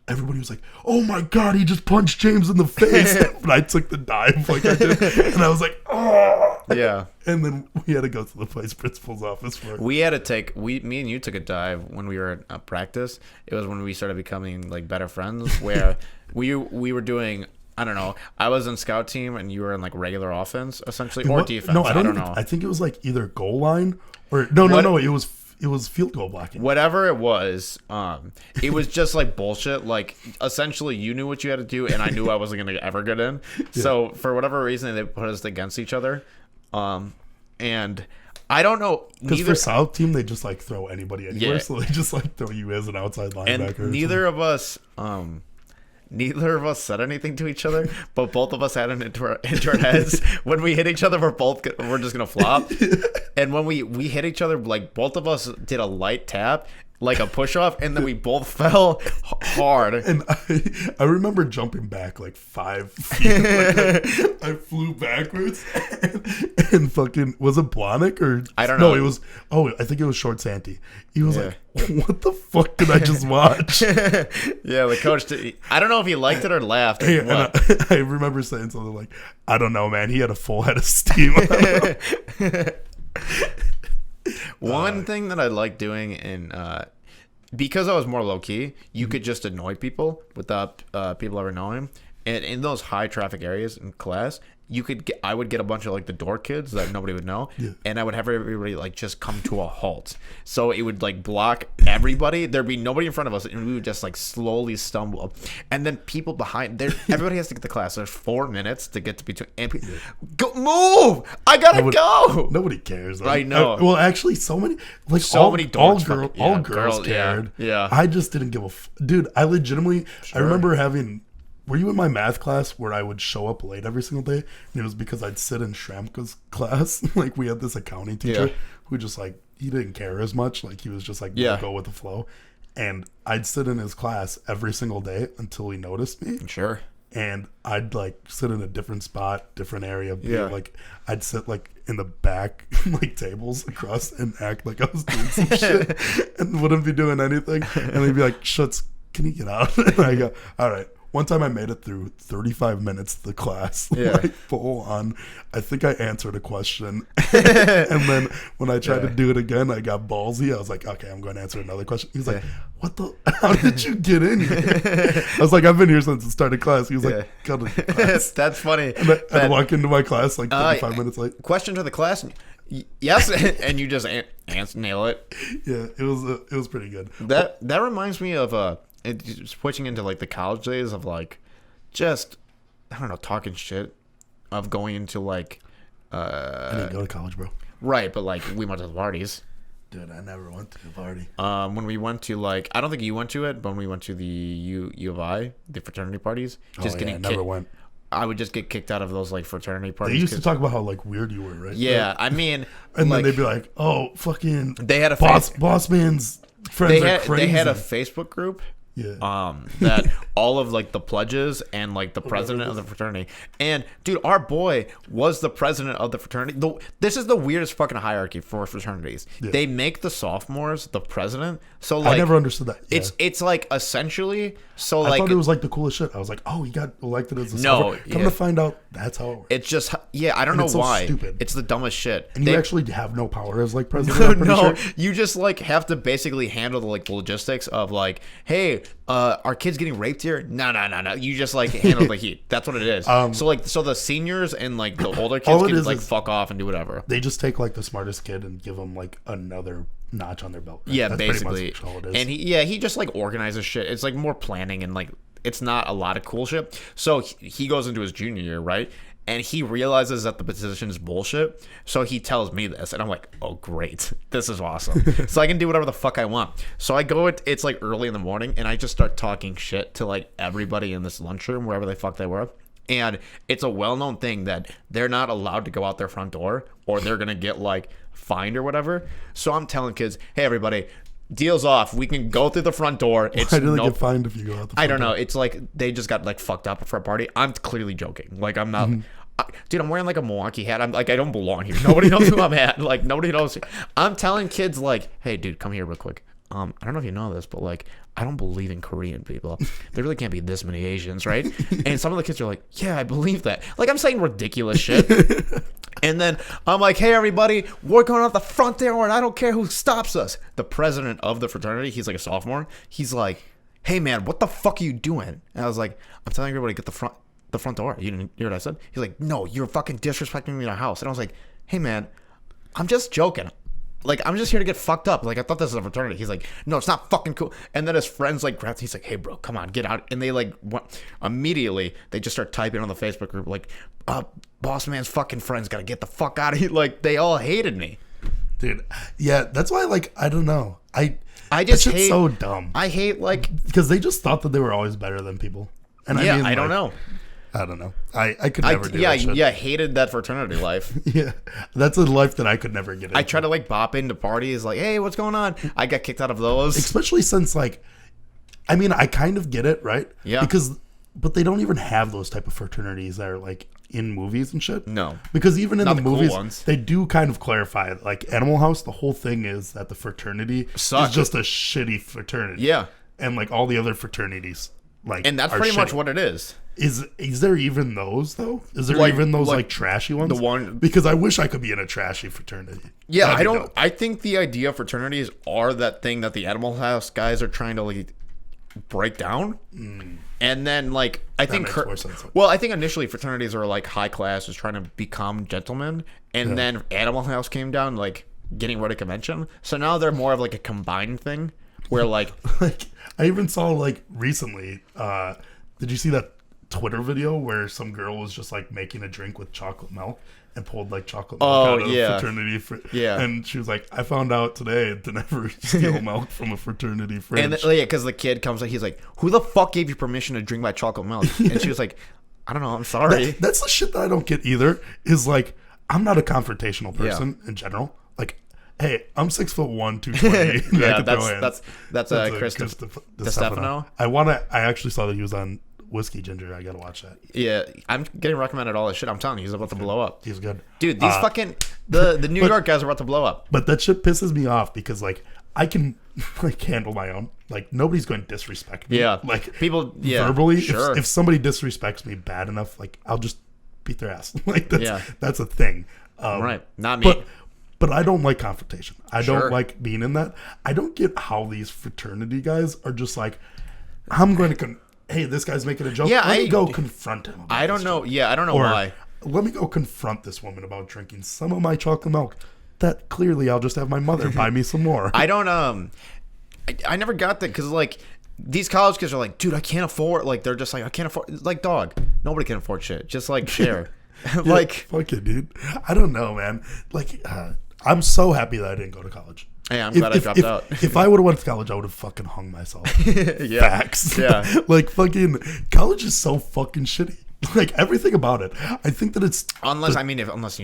Everybody was like, "Oh my god, he just punched James in the face." But I took the dive like I did, and I was like, "Oh." Yeah. And then we had to go to the vice principal's office for it. We had to take me and you took a dive when we were at practice. It was when we started becoming like better friends. Where we were doing, I don't know. I was in scout team and you were in like regular offense essentially, or defense. No, I don't know. I think it was like either goal line or no. It was field goal blocking. Whatever it was just like bullshit. Like essentially, you knew what you had to do, and I knew I wasn't gonna ever get in. Yeah. So for whatever reason, they put us against each other. And I don't know because for South team they just like throw anybody anywhere, so they just like throw you as an outside linebacker. And neither of us said anything to each other, but both of us had it into our heads. When we hit each other, we're just gonna flop. And when we hit each other, like both of us did a light tap, like a push off, and then we both fell hard. And I remember jumping back like 5 feet. Like I flew backwards and fucking, was it Blahnik or I don't know. No, it was I think it was Short Santy. He was like, "What the fuck did I just watch?" Yeah, the coach I don't know if he liked it or laughed. Hey, and I remember saying something like, "I don't know, man. He had a full head of steam." One thing that I like doing because I was more low key, you could just annoy people without people ever knowing. And in those high traffic areas in class, I would get a bunch of like the dork kids that nobody would know, and I would have everybody like just come to a halt. So it would like block everybody. There'd be nobody in front of us, and we would just like slowly stumble. And then people behind there, everybody has to get to class. There's 4 minutes to get to between. And go move! I gotta go. Nobody cares. I know. Well, actually, so many dorks, all girls cared. Yeah. I just didn't give a dude. I legitimately. Sure. I remember having. Were you in my math class where I would show up late every single day? And it was because I'd sit in Shramka's class. Like, we had this accounting teacher who just, like, he didn't care as much. Like, he was just, like, go with the flow. And I'd sit in his class every single day until he noticed me. Sure. and I'd like sit in a different spot, different area. Yeah. Like I'd sit like in the back, like tables across, and act like I was doing some shit, and wouldn't be doing anything. And they'd be like, "Schutz, can you get out?" And I go, "All right." One time I made it through 35 minutes of the class, like full on. I think I answered a question. And then when I tried to do it again, I got ballsy. I was like, okay, I'm going to answer another question. He was like, what the, how did you get in here? I was like, I've been here since the start of class. He was like, go to the class. That's funny. And I'd walk into my class like 35 minutes late. Question to the class. Yes, and you just nail it. Yeah, it was pretty good. That reminds me of switching into like the college days of like just I don't know, talking shit, of going into like I didn't go to college, bro. Right, but like we went to the parties. Dude, I never went to the party. When we went to like I don't think you went to it, but when we went to the U of I, the fraternity parties, I never went. I would just get kicked out of those like fraternity parties. They used to talk about how like weird you were, right? Yeah, like, I mean, and like, then they'd be like, "Oh, fucking." They had a boss man's friends are crazy. They had a Facebook group. Yeah. That all of like the pledges and like the president of the fraternity, and dude, our boy was the president of the fraternity. This is the weirdest fucking hierarchy for fraternities. Yeah. They make the sophomores the president. So like, I never understood that. Yeah. It's like essentially so like I thought it was like the coolest shit. I was like, oh, he got elected as a sophomore. Come to find out, that's how it works. It's just I don't know why. So stupid. It's the dumbest shit. And you actually have no power as like president. No, sure. You just like have to basically handle the like logistics of like, hey, are kids getting raped here? No. You just like handle the heat. That's what it is. So the seniors and like the older kids can like fuck off and do whatever. They just take like the smartest kid and give them like another notch on their belt. Right? Yeah, that's basically. Pretty much all it is. And he just like organizes shit. It's like more planning and like it's not a lot of cool shit. So he goes into his junior year, right? And he realizes that the position is bullshit. So he tells me this. And I'm like, oh, great. This is awesome. So I can do whatever the fuck I want. So I go, it's like early in the morning. And I just start talking shit to like everybody in this lunchroom, wherever the fuck they were. And it's a well-known thing that they're not allowed to go out their front door or they're going to get like fined or whatever. So I'm telling kids, hey, everybody, deal's off. We can go through the front door. Why do they get fined if you go out the front door? I don't know. It's like they just got like fucked up for a party. I'm clearly joking. Like I'm not. Dude, I'm wearing like a Milwaukee hat. I'm like, I don't belong here. Nobody knows who I'm at. Like nobody knows. I'm telling kids like, hey, dude, come here real quick. I don't know if you know this, but like, I don't believe in Korean people. There really can't be this many Asians, right? And some of the kids are like, yeah, I believe that. Like I'm saying ridiculous shit. And then I'm like, hey, everybody, we're going out the front door, and I don't care who stops us. The president of the fraternity, he's like a sophomore. He's like, hey, man, what the fuck are you doing? And I was like, I'm telling everybody to get the front door. You didn't hear what I said? He's like, no, you're fucking disrespecting me in our house. And I was like, hey, man, I'm just joking. Like, I'm just here to get fucked up. Like, I thought this was a fraternity. He's like, no, it's not fucking cool. And then his friends, like, grabbed. He's like, hey, bro, come on, get out. And they, like, immediately, they just start typing on the Facebook group, like, boss man's fucking friends got to get the fuck out of here. Like, they all hated me. Dude, yeah, that's why, like, I don't know. I just hate. So dumb. I hate, like. Because they just thought that they were always better than people. And yeah, I mean, I don't know. I don't know. I could never do that shit. Yeah, I hated that fraternity life. Yeah, that's a life that I could never get into. I try to like bop into parties like, hey, what's going on? I got kicked out of those. Especially since like, I mean, I kind of get it, right? Yeah. But they don't even have those type of fraternities that are like in movies and shit. No. Because even in the movies, cool ones. They do kind of clarify it. Like Animal House, the whole thing is that the fraternity is just a shitty fraternity. Yeah. And like all the other fraternities. Like, and that's pretty much what it is. Is there even those though? Is there even those like trashy ones? The one because I wish I could be in a trashy fraternity. Yeah, I don't. I think the idea of fraternities are that thing that the Animal House guys are trying to like break down, and then like I think I think initially fraternities are like high class, is trying to become gentlemen, and then Animal House came down like getting rid of convention. So now they're more of like a combined thing where like like I even saw like recently. Did you see that Twitter video where some girl was just like making a drink with chocolate milk and pulled like chocolate milk out of a fraternity and she was like, I found out today to never steal milk from a fraternity fridge. And because the kid comes like, he's like, who the fuck gave you permission to drink my chocolate milk? And she was like, I don't know, I'm sorry. That's the shit that I don't get either, is like, I'm not a confrontational person in general. Like, hey, I'm 6'1", 220. That's Chris DeStefano. I actually saw that he was on Whiskey Ginger. I gotta watch that. Yeah, I'm getting recommended all this shit. I'm telling you, he's about to blow up. He's good, dude. These fucking the New York guys are about to blow up. But that shit pisses me off because like I can like handle my own. Like nobody's going to disrespect me. Yeah, like people verbally. Sure. If somebody disrespects me bad enough, like I'll just beat their ass. Like that's a thing. Right, not me. But I don't like confrontation. I don't like being in that. I don't get how these fraternity guys are just like, I'm going to, hey, this guy's making a joke. Yeah, let me go confront him. I don't know. Yeah, I don't know why. Let me go confront this woman about drinking some of my chocolate milk. That clearly I'll just have my mother buy me some more. I don't, I never got that because like these college kids are like, dude, I can't afford, like they're just like, I can't afford, like dog. Nobody can afford shit. Just like share. Like, fuck it, dude. I don't know, man. Like, I'm so happy that I didn't go to college. Yeah, I'm glad I dropped out. If I would have went to college, I would have fucking hung myself. Yeah. Facts. Yeah. Like, fucking, college is so fucking shitty. Like, everything about it. I think that it's... Unless you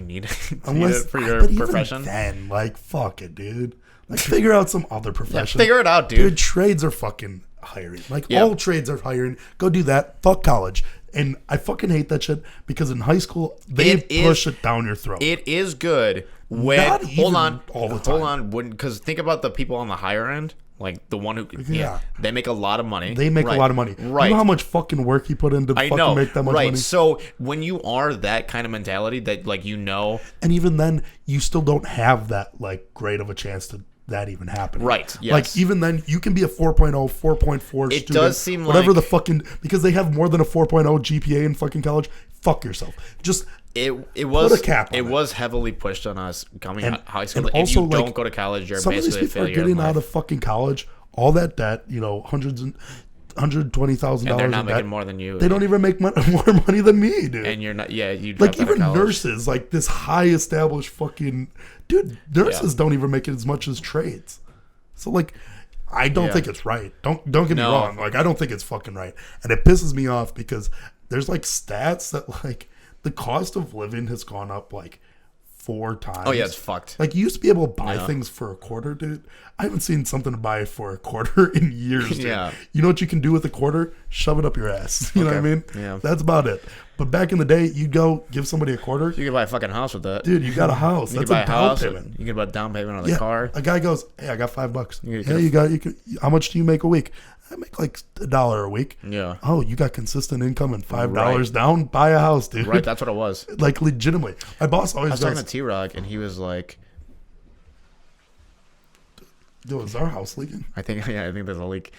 need it for your profession. Even then, like, fuck it, dude. Like, figure out some other profession. Yeah, figure it out, dude. Trades are fucking hiring. Like, all trades are hiring. Go do that. Fuck college. And I fucking hate that shit because in high school they push it down your throat. It is good when hold on, because think about the people on the higher end, like the one who they make a lot of money. They make a lot of money. Right. You know how much fucking work you put into make that much money? So when you are that kind of mentality that like and even then you still don't have that like great of a chance to that even happening. Right. Yes. Like even then you can be a 4.0, 4.4 student. It does seem whatever like the fucking because they have more than a 4.0 GPA in fucking college. Fuck yourself. Just it was put a cap on it. It was heavily pushed on us coming out of high school. And if also, you don't go to college, you're some basically of these people a failure. Are getting out of fucking college, all that debt, $120,000. And they're not making more than you. They don't even make more money than me, dude. And you're not. Yeah, you like even nurses, like this high established fucking dude. Nurses don't even make it as much as trades. So like, I don't think it's right. Don't get me wrong. Like I don't think it's fucking right, and it pisses me off because there's like stats that like the cost of living has gone up like 4 times. Oh yeah, it's fucked. Like you used to be able to buy things for a quarter, dude. I haven't seen something to buy for a quarter in years, dude. Yeah. You know what you can do with a quarter? Shove it up your ass. You know what I mean? Yeah. That's about it. But back in the day, you'd go give somebody a quarter. You could buy a fucking house with that. Dude, you got a house. That's a down payment. You can buy a down payment on the car. A guy goes, hey, I got $5. How much do you make a week? I make like $1 a week. Yeah. Oh, you got consistent income and $5 down? Buy a house, dude. Right, that's what it was. Like legitimately. My boss always goes. I was talking to T-Rock and he was like, yo, is our house leaking? I think there's a leak.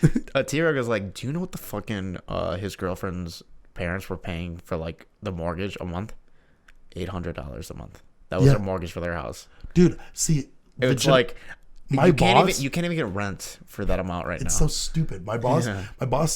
T-Rock was like, do you know what the fucking his girlfriend's parents were paying for like the mortgage a month? $800 a month. That was their mortgage for their house. Dude, see, it's like you can't even get rent for that amount right now. It's so stupid. My boss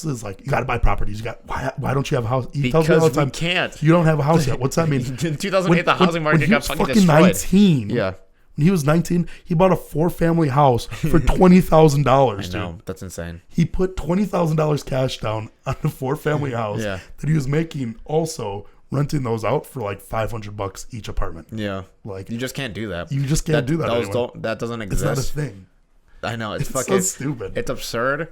is like, you got to buy properties. Why don't you have a house? He tells me all the time, can't. You don't have a house yet. What's that mean? In 2008, the housing market got fucking destroyed. 19, yeah. When he was 19, he bought a 4-family house for $20,000. I know, that's insane. He put $20,000 cash down on a 4-family house that he was making, also renting those out for like $500 each apartment. Yeah, like you just can't do that. You just can't do that. That doesn't exist. It's not a thing. I know it's fucking so stupid. It's absurd.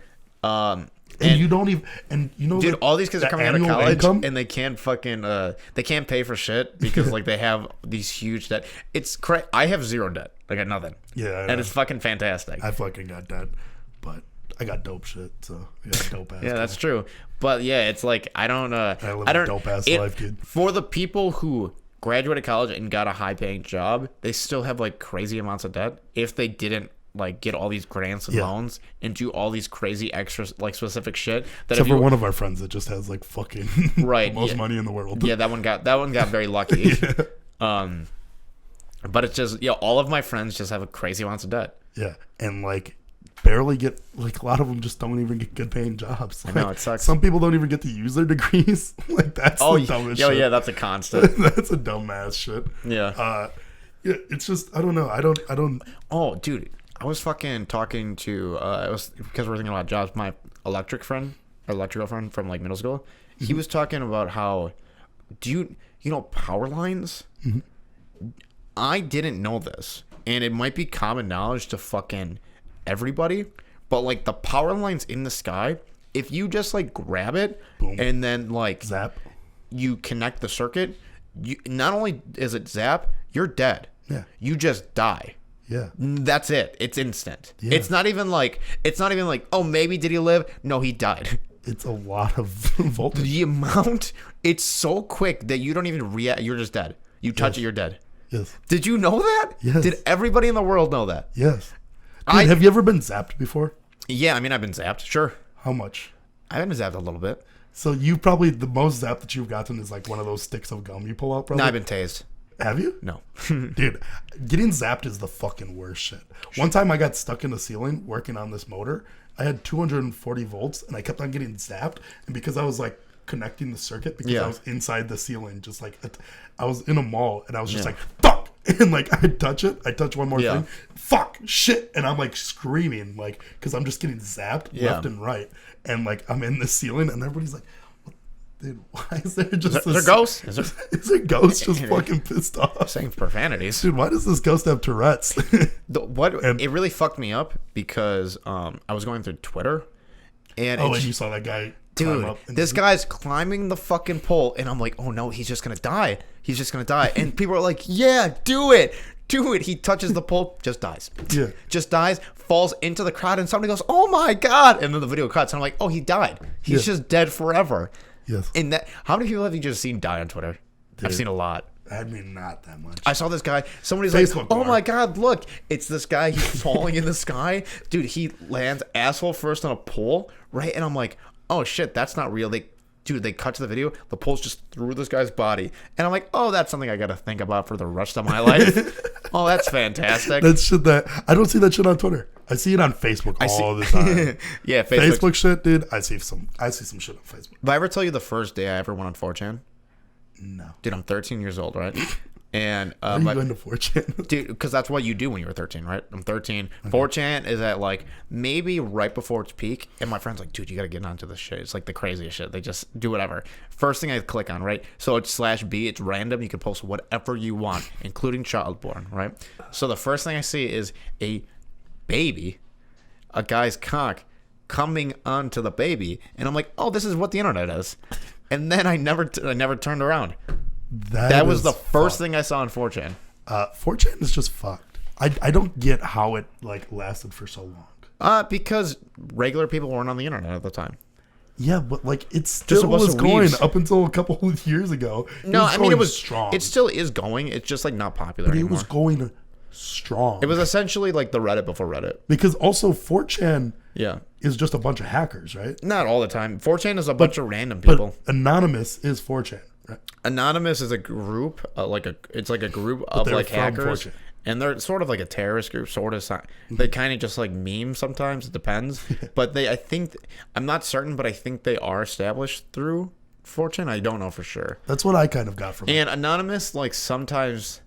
And you don't even, and you know, dude, all these kids are coming out of college and they can't fucking, they can't pay for shit because like they have these huge debt. It's crazy. I have zero debt. I got nothing. Yeah, and it's fucking fantastic. I fucking got debt, but I got dope shit. So yeah, dope ass. Yeah, that's true. But yeah, it's like I live a dope ass life, dude. For the people who graduated college and got a high paying job, they still have like crazy amounts of debt if they didn't like get all these grants and loans and do all these crazy extra like specific shit that except for one of our friends that just has like fucking the most money in the world. Yeah, that one got very lucky. But it's just all of my friends just have a crazy amounts of debt. Yeah, and like barely get, like a lot of them just don't even get good paying jobs. I know, it sucks. Some people don't even get to use their degrees. Like that's the dumbest shit. Yeah, that's a constant. That's a dumbass shit. Yeah. Yeah, it's just I don't know. I don't. Oh, dude. I was fucking talking to it was because we're thinking about jobs. My electrical friend from like middle school. Mm-hmm. He was talking about how you know power lines? Mm-hmm. I didn't know this, and it might be common knowledge to fucking everybody, but like the power lines in the sky, if you just like grab it Boom. and then like Zap. you connect the circuit, you not only is it zap, you're dead. Yeah. You just die. Yeah. That's it. It's instant. Yeah. It's not even like oh, maybe did he live? No, he died. It's a lot of voltage. The amount, it's so quick that you don't even react. You're just dead. You touch it, you're dead. Yes. Did you know that? Yes. Did everybody in the world know that? Yes. Dude, have you ever been zapped before? Yeah, I mean, I've been zapped. Sure. How much? I've been zapped a little bit. So you probably, the most zap that you've gotten is like one of those sticks of gum you pull out, probably? No, I've been tased. Have you? No. Dude, getting zapped is the fucking worst shit. One time I got stuck in the ceiling working on this motor. I had 240 volts and I kept on getting zapped. And because I was like connecting the circuit, because I was inside the ceiling, just like I was in a mall and I was just like, fuck. And like I'd touch it. I touch one more thing. Fuck, shit. And I'm like screaming, like, because I'm just getting zapped left and right. And like I'm in the ceiling and everybody's like, dude, why is there just is there ghosts? Is there ghosts just fucking pissed off? Saying profanities. Dude, why does this ghost have Tourette's? It really fucked me up because I was going through Twitter. And and you saw that guy climb up. This guy's climbing the fucking pole. And I'm like, oh no, he's just going to die. He's just going to die. And people are like, yeah, do it. Do it. He touches the pole, just dies. Yeah. Just dies, falls into the crowd. And somebody goes, oh my God. And then the video cuts. And I'm like, oh, he died. He's just dead forever. Yes. And that, how many people have you just seen die on Twitter? Dude, I've seen a lot. I mean, not that much. I saw this guy. Somebody's Facebook like, "Oh my God, look! It's this guy. He's falling in the sky, dude. He lands asshole first on a pole, right?" And I'm like, "Oh shit, that's not real." They cut to the video. The pole's just through this guy's body, and I'm like, "Oh, that's something I got to think about for the rest of my life." Oh, that's fantastic. That's shit that I don't see that shit on Twitter. I see it on Facebook all the time. Yeah, Facebook shit, dude. I see some shit on Facebook. Did I ever tell you the first day I ever went on 4chan? No. Dude, I'm 13 years old, right? And why are you going to 4chan? Dude, because that's what you do when you're 13, right? I'm 13. 4chan is at like maybe right before its peak, and my friend's like, dude, you gotta get onto this shit. It's like the craziest shit. They just do whatever. First thing I click on, right? So it's /B. It's random. You can post whatever you want, including childborn, right? So the first thing I see is a baby, a guy's cock coming onto the baby, and I'm like, oh, this is what the internet is. And then I never turned around. That was the first thing I saw on 4chan. 4chan is just fucked. I don't get how it like lasted for so long. Because regular people weren't on the internet at the time. Yeah, but like it still was going up until a couple of years ago. No, I mean it was strong. It still is going. It's just like not popular anymore. It was going strong. It was essentially like the Reddit before Reddit. Because also 4chan Yeah. is just a bunch of hackers, right? Not all the time. 4chan is a bunch of random people. But Anonymous is 4chan, right? Anonymous is a group, it's like a group of like hackers. 4chan. And they're sort of like a terrorist group, sort of. They kind of just like meme sometimes. It depends. But I'm not certain, but I think they are established through 4chan. I don't know for sure. That's what I kind of got from it. And Anonymous, like sometimes,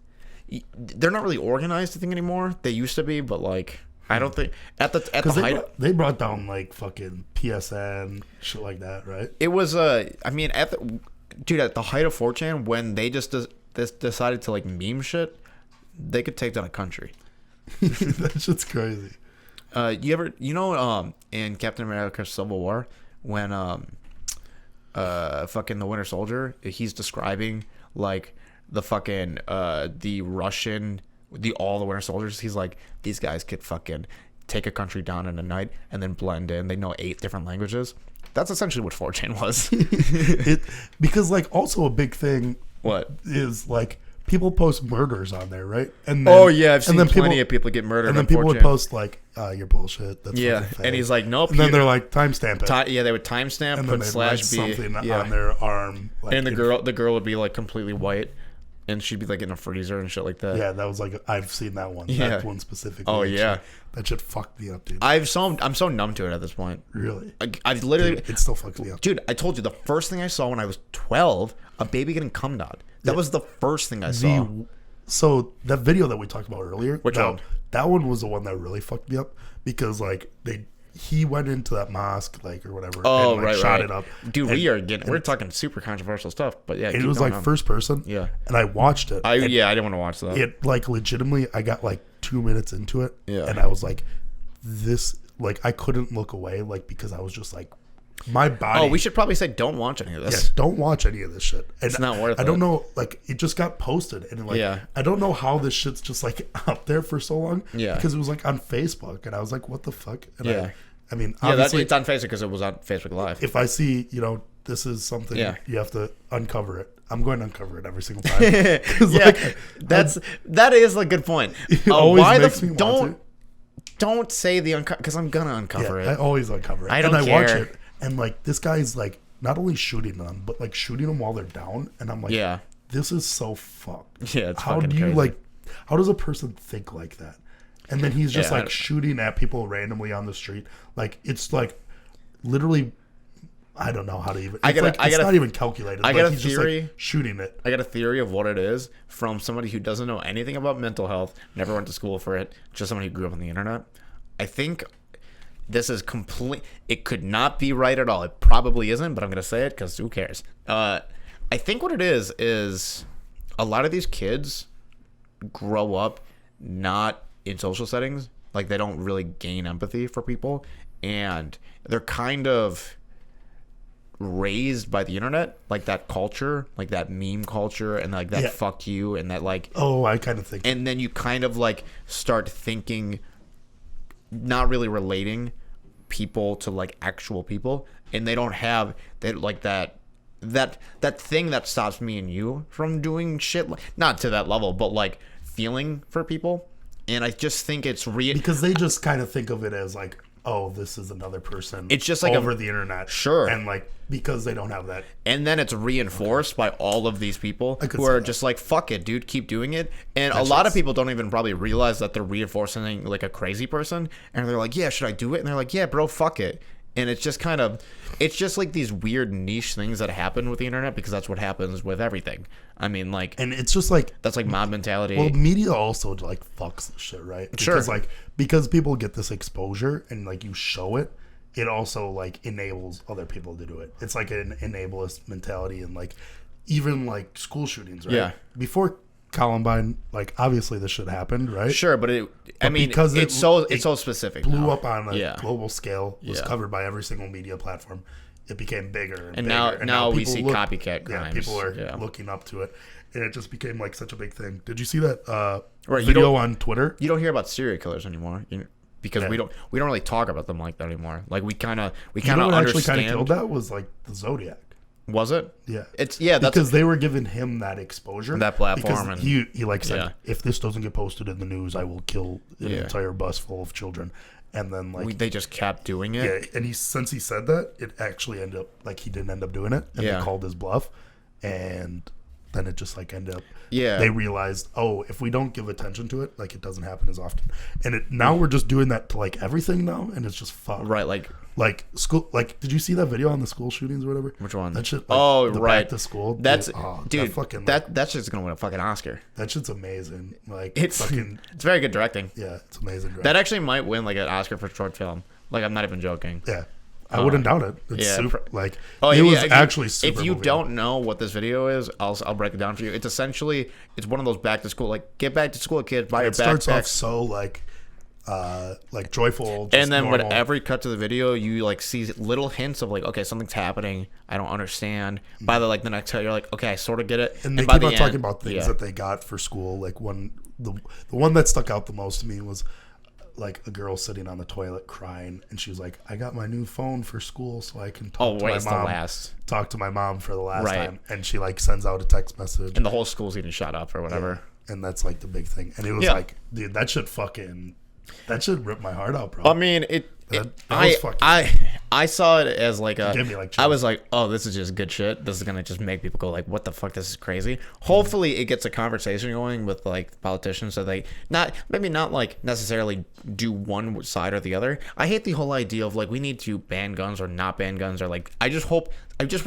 they're not really organized, I think, anymore. They used to be, but like, I don't think at the height. They brought down like fucking PSN, shit like that, right? It was I mean, at the height of 4chan, when they just decided to like meme shit, they could take down a country. That shit's crazy. In Captain America: Civil War, when fucking the Winter Soldier, he's describing like the fucking the Russian, all the Winter Soldiers. He's like, these guys could fucking take a country down in a night and then blend in. They know 8 different languages. That's essentially what 4chan was. Because like also a big thing. What is like. People post murders on there, right? And then, I've seen plenty of people get murdered. And then people would post like, "You're bullshit." That's and he's like, "Nope." And then they're like, "Timestamp it." They would timestamp, and put then write /B something on their arm. Like, and the girl would be like completely white, and she'd be like in a freezer and shit like that. Yeah, that was like I've seen that one. Yeah. That one specifically. Oh yeah, that shit fucked me up, dude. I'm so numb to it at this point. Really? I've literally. Dude, it still fucks me up, dude. I told you the first thing I saw when I was 12, a baby getting cummed on. That was the first thing I saw. So that video that we talked about earlier, which one? That one was the one that really fucked me up because like he went into that mosque like or whatever. Oh, and, like, shot it up. Dude, we're talking super controversial stuff, but yeah, it was like first person. Yeah, and I watched it. I didn't want to watch that. It like legitimately, I got like 2 minutes into it. Yeah, and I was like, this like I couldn't look away like because I was just like, my body. Oh, we should probably say don't watch any of this. Yeah, don't watch any of this shit. And it's not worth it. I don't know, like, it just got posted, and like, I don't know how this shit's just like up there for so long. Yeah, because it was like on Facebook, and I was like, what the fuck? And I mean, yeah, obviously, it's on Facebook because it was on Facebook Live. If I see, this is something, you have to uncover it. I'm going to uncover it every single time. Yeah, that is a good point. It always makes me want to. Don't say the because I'm gonna uncover it. I always uncover it. I don't care. I watch it, and like this guy's like not only shooting them, but like shooting them while they're down, and I'm like, this is so fucked. Yeah, it's how do you crazy. How does a person think like that? And then he's just like shooting at people randomly on the street. Like it's like literally. I don't know how to even. It's not even calculated. I got a theory. Just like shooting it. I got a theory of what it is from somebody who doesn't know anything about mental health, never went to school for it, just someone who grew up on the internet. I think this is complete. It could not be right at all. It probably isn't, but I'm gonna say it because who cares? I think what it is a lot of these kids grow up not in social settings. Like they don't really gain empathy for people, and they're kind of raised by the internet, like that culture, like that meme culture, and like that fuck you, and that like I kind of think, and then you kind of like start thinking, not really relating people to like actual people, and they don't have that like that thing that stops me and you from doing shit, like, not to that level, but like feeling for people. And I just think it's because they just kind of think of it as like, oh, this is another person. It's just like over the internet, sure, and like because they don't have that, and then it's reinforced by all of these people who are just like, fuck it, dude, keep doing it. And a lot of people don't even probably realize that they're reinforcing like a crazy person, and they're like, yeah, should I do it? And they're like, yeah, bro, fuck it. And it's just kind of, it's just like these weird niche things that happen with the internet because that's what happens with everything. I mean, like, and it's just like that's like mob mentality. Well, media also like fucks shit, right? Because because people get this exposure and like you show it, it also like enables other people to do it. It's like an enablest mentality, and like even like school shootings, right? Yeah. Before Columbine, like obviously this shit happened, right? Sure, but because it's so specific. Blew up on a global scale. Was covered by every single media platform. It became bigger and bigger. Now we see copycat crimes. Yeah, people are looking up to it, and it just became like such a big thing. Did you see that video on Twitter? You don't hear about serial killers anymore because we don't really talk about them like that anymore. Like we kind of understand. Actually kind of killed that was like the Zodiac. Was it? Yeah. That's because they were giving him that exposure, that platform, because and he like said, if this doesn't get posted in the news, I will kill an entire bus full of children. And then like they just kept doing it. Yeah, and since he said that, it actually ended up like he didn't end up doing it, and they called his bluff, and then it just like ended up. Yeah. They realized, oh, if we don't give attention to it, like it doesn't happen as often, and now we're just doing that to like everything now, and it's just fucked. Right, like school. Like, did you see that video on the school shootings or whatever? Which one? That shit. Like, right. Back to school. That's dude. That shit's gonna win a fucking Oscar. That shit's amazing. Like it's very good directing. Yeah, it's amazing directing. That actually might win like an Oscar for short film. Like I'm not even joking. Yeah. I wouldn't doubt it. It's super, like, it was actually super. If you don't know what this video is, I'll break it down for you. It's essentially, it's one of those back to school, like, get back to school, kids, buy your backpack. It starts off so, like joyful. And then with every cut to the video, you, like, see little hints of, like, okay, something's happening. I don't understand. By the next cut, you're like, okay, I sort of get it. And they keep on talking about things that they got for school. Like, the one that stuck out the most to me was, like a girl sitting on the toilet crying, and she was like, I got my new phone for school so I can talk to my mom for the last time. And she like sends out a text message, and the whole school's getting shut up or whatever. Yeah. And that's like the big thing. And it was like, dude, that should rip my heart out, bro. I mean, I saw it as like I was like, oh, this is just good shit. This is gonna just make people go like, what the fuck, this is crazy. Hopefully it gets a conversation going with like politicians, so they maybe not like necessarily do one side or the other. I hate the whole idea of like we need to ban guns or not ban guns, or like I just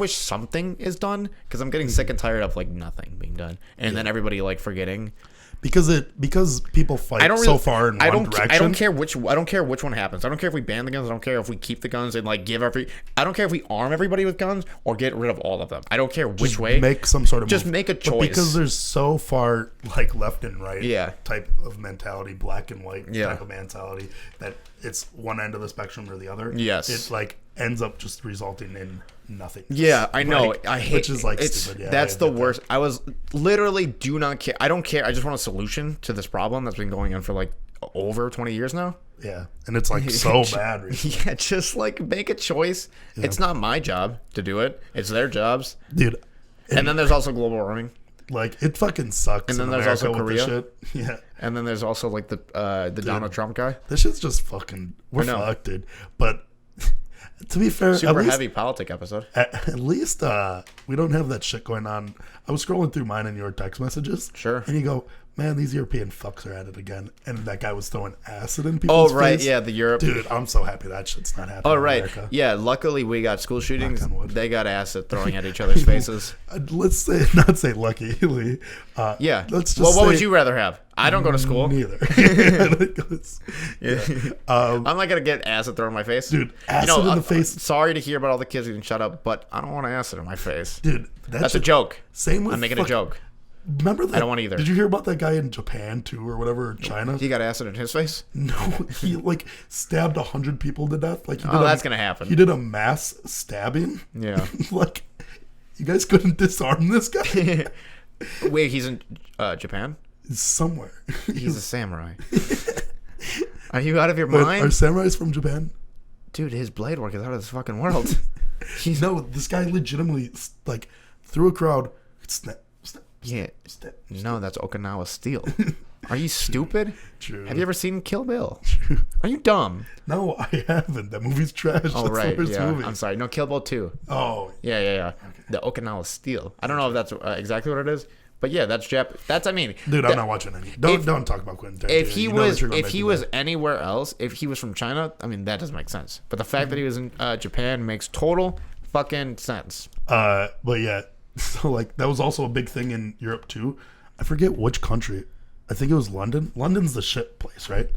wish something is done, because I'm getting sick and tired of like nothing being done, and then everybody like forgetting. Because people fight so far in one direction. I don't care which one happens. I don't care if we ban the guns. I don't care if we keep the guns and like I don't care if we arm everybody with guns or get rid of all of them. I don't care which way. Make some sort of make a choice. But because there's so far like left and right type of mentality, black and white type of mentality, that it's one end of the spectrum or the other. Yes. It's like ends up just resulting in nothing. Yeah, I know. Like, I hate which is like it's stupid. Yeah, that's the worst. I was literally do not care. I don't care. I just want a solution to this problem that's been going on for like over 20 years now. Yeah, and it's like so bad recently. Yeah, just like make a choice. Yeah. It's not my job to do it. It's their jobs, dude. And then there's also global warming. Like it fucking sucks. And then there's America also Korea. Shit. Yeah. And then there's also like the Donald Trump guy. This shit's just fucking. We're fucked, dude. But to be fair, super heavy politic episode. At least we don't have that shit going on. I was scrolling through mine and your text messages. Sure. And you go, man, these European fucks are at it again. And that guy was throwing acid in people's face. Oh, right. Yeah, the Europe. Dude, I'm so happy that shit's not happening. Oh, right. In America. Yeah, luckily we got school shootings. They got acid throwing at each other's faces. Let's not say luckily. Yeah. Let's just what would you rather have? I don't go to school. Neither. Yeah. I'm not going to get acid thrown in my face. Dude, acid in the face. Sorry to hear about all the kids who can shut up, but I don't want acid in my face. Dude, that's a joke. Same with I'm making a joke. Remember that? I don't want either. Did you hear about that guy in Japan too, or whatever, China? He got acid in his face? No, he like stabbed 100 people to death. Like, that's gonna happen. He did a mass stabbing. Yeah. Like, you guys couldn't disarm this guy. Wait, he's in Japan? Somewhere. He's a samurai. Are you out of your mind? Are samurais from Japan? Dude, his blade work is out of this fucking world. No, this guy legitimately like through a crowd. Snap. Yeah. No, that's Okinawa steel. Are you stupid? True. Have you ever seen Kill Bill? Are you dumb? No, I haven't. That movie's trash. Oh, that's right. The worst Yeah. movie. I'm sorry. No, Kill Bill 2. Oh. Yeah. Okay. The Okinawa steel. I don't know if that's exactly what it is, but yeah, that's That's, I mean. Dude, I'm not watching any. Don't talk about Quentin Tarantino. If he was anywhere else, if he was from China, I mean, that doesn't make sense. But the fact that he was in Japan makes total fucking sense. But yeah. So, like, that was also a big thing in Europe, too. I forget which country. I think it was London. London's the shit place, right?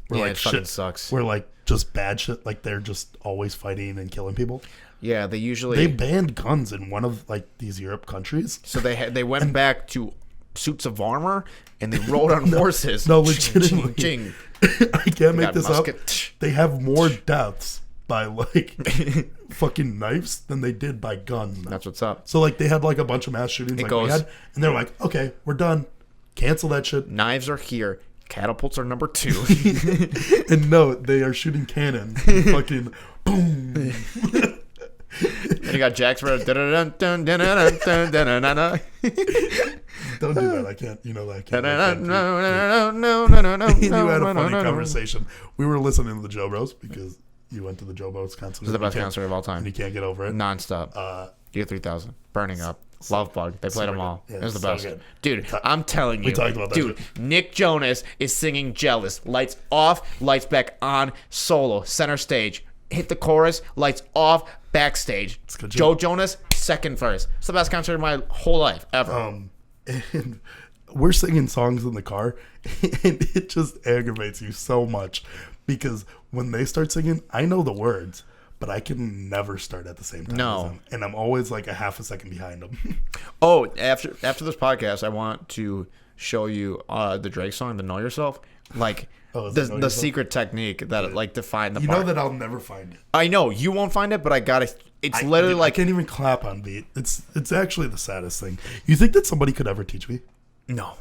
Where, yeah, like, it fucking sucks. Where, like, just bad shit. Like, they're just always fighting and killing people. Yeah, they banned guns in one of, like, these Europe countries. So they went back to suits of armor, and they rode on horses. No, legitimately. Ching. I can't make this up. They have more deaths by like fucking knives than they did by guns. That's what's up. So like they had like a bunch of mass shootings we had, and they're like, okay, we're done. Cancel that shit. Knives are here. Catapults are number 2. And no, they are shooting cannons. And fucking boom. And you got Jack Sparrow. Don't do that. I can't. You know that. I can't. No. You had a funny conversation. We were listening to the Joe Bros because you went to the Joe Bros concert. This is the best concert of all time. And you can't get over it. Nonstop. Year 3000. Burning Up. Love Bug. They played them all. Yeah, it was the best. Good. Dude, I'm telling you. We talked about that. Dude, Nick Jonas is singing Jealous. Lights off, lights back on, solo, center stage. Hit the chorus, lights off, backstage. Joe Jonas, second verse. It's the best concert of my whole life, ever. And we're singing songs in the car, and it just aggravates you so much because when they start singing, I know the words, but I can never start at the same time as them, and I'm always like a half a second behind them. Oh, after this podcast, I want to show you the Drake song, the Know Yourself, like the secret technique that like defined the part. You know that I'll never find it. I know you won't find it, but I got it. It's literally like I can't even clap on beat. It's actually the saddest thing. You think that somebody could ever teach me? No.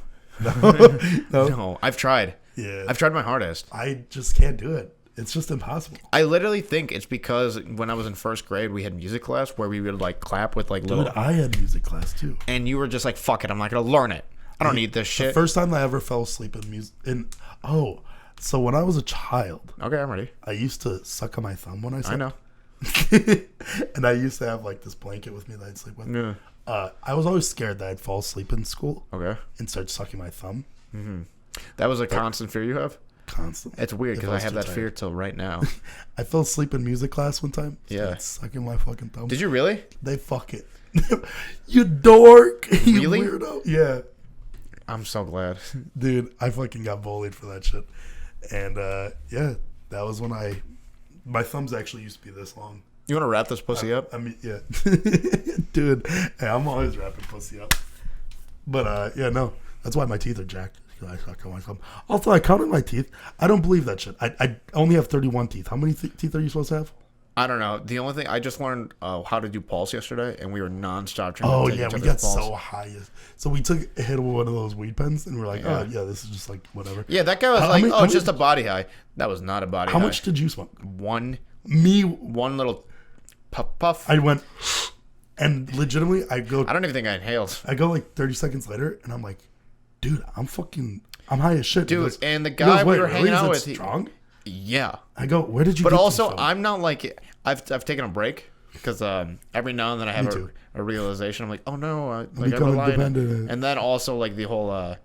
No. No. I've tried. Yeah. I've tried my hardest. I just can't do it. It's just impossible. I literally think it's because when I was in first grade, we had music class where we would like clap with like little. Dude, I had music class too. And you were just like, "Fuck it, I'm not gonna learn it. I don't need this shit." The first time I ever fell asleep in music, so when I was a child, okay, I'm ready. I used to suck on my thumb when I slept. I know. And I used to have like this blanket with me that I'd sleep with. Yeah. I was always scared that I'd fall asleep in school. Okay. And start sucking my thumb. Mm-hmm. That was a constant fear you have? Constant. It's weird because I have that fear till right now. I fell asleep in music class one time. Yeah. Sucking my fucking thumb. Did you really? They fuck it. You dork. Really? You weirdo. Yeah. I'm so glad. Dude, I fucking got bullied for that shit. And yeah, that was when my thumbs actually used to be this long. You want to wrap this pussy up? I mean, yeah. Dude, hey, I'm always wrapping pussy up. But yeah, no. That's why my teeth are jacked. I suck on my thumb. Also, I counted my teeth. I don't believe that shit. I only have 31 teeth. How many teeth are you supposed to have? I don't know. The only thing I just learned how to do pulse yesterday, and we were nonstop trying Oh to take yeah, each we other's got pulse. so high. So we took a hit of one of those weed pens, and we're like, oh yeah, this is just like whatever. Yeah, that guy was like, it's just a body high. That was not a body high. How much did you smoke? One little puff. I went, and legitimately, I don't even think I inhaled. I go like 30 seconds later, and I'm like, dude, I'm high as shit. Dude, and the guy we were hanging out with, strong. Yeah. I go, where did you? But also, I'm not like I've taken a break because every now and then I have a realization. I'm like, oh no, I rely on it. And then also like the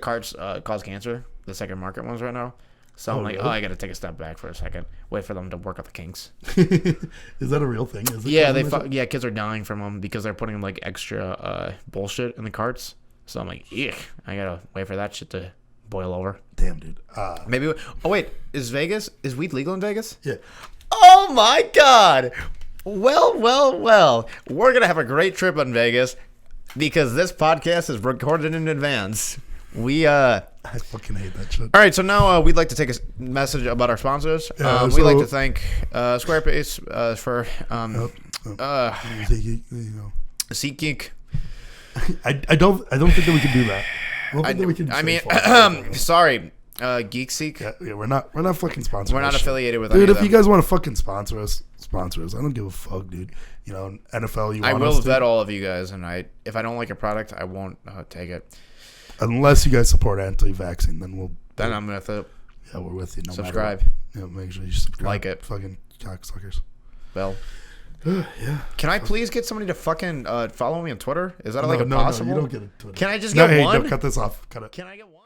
carts cause cancer. The second market ones right now. So I'm like, really? I got to take a step back for a second. Wait for them to work out the kinks. Is that a real thing? Is it yeah, kids are dying from them because they're putting like extra bullshit in the carts. So I'm like, I gotta wait for that shit to boil over. Damn, dude. Maybe. Oh wait, is weed legal in Vegas? Yeah. Oh my God. Well. We're gonna have a great trip in Vegas because this podcast is recorded in advance. I fucking hate that shit. All right, so now we'd like to take a message about our sponsors. We'd like to thank Squarespace for SeatGeek. I don't think that we can do that. Sorry, GeekSeek. Yeah, we're not fucking sponsored. We're not affiliated with. Dude, if you guys want to fucking sponsor us. I don't give a fuck, dude. You know, NFL. I will vet all of you guys, and if I don't like a product, I won't take it. Unless you guys support anti-vaccine, then I'm with it. Yeah, we're with you. No subscribe. Yeah, make sure you subscribe. Like it. Fucking cocksuckers. Well. Yeah. Can I please get somebody to fucking follow me on Twitter? Is that impossible? No, you don't get a Twitter. Can I just get one? No, cut this off. Cut it. Can I get one?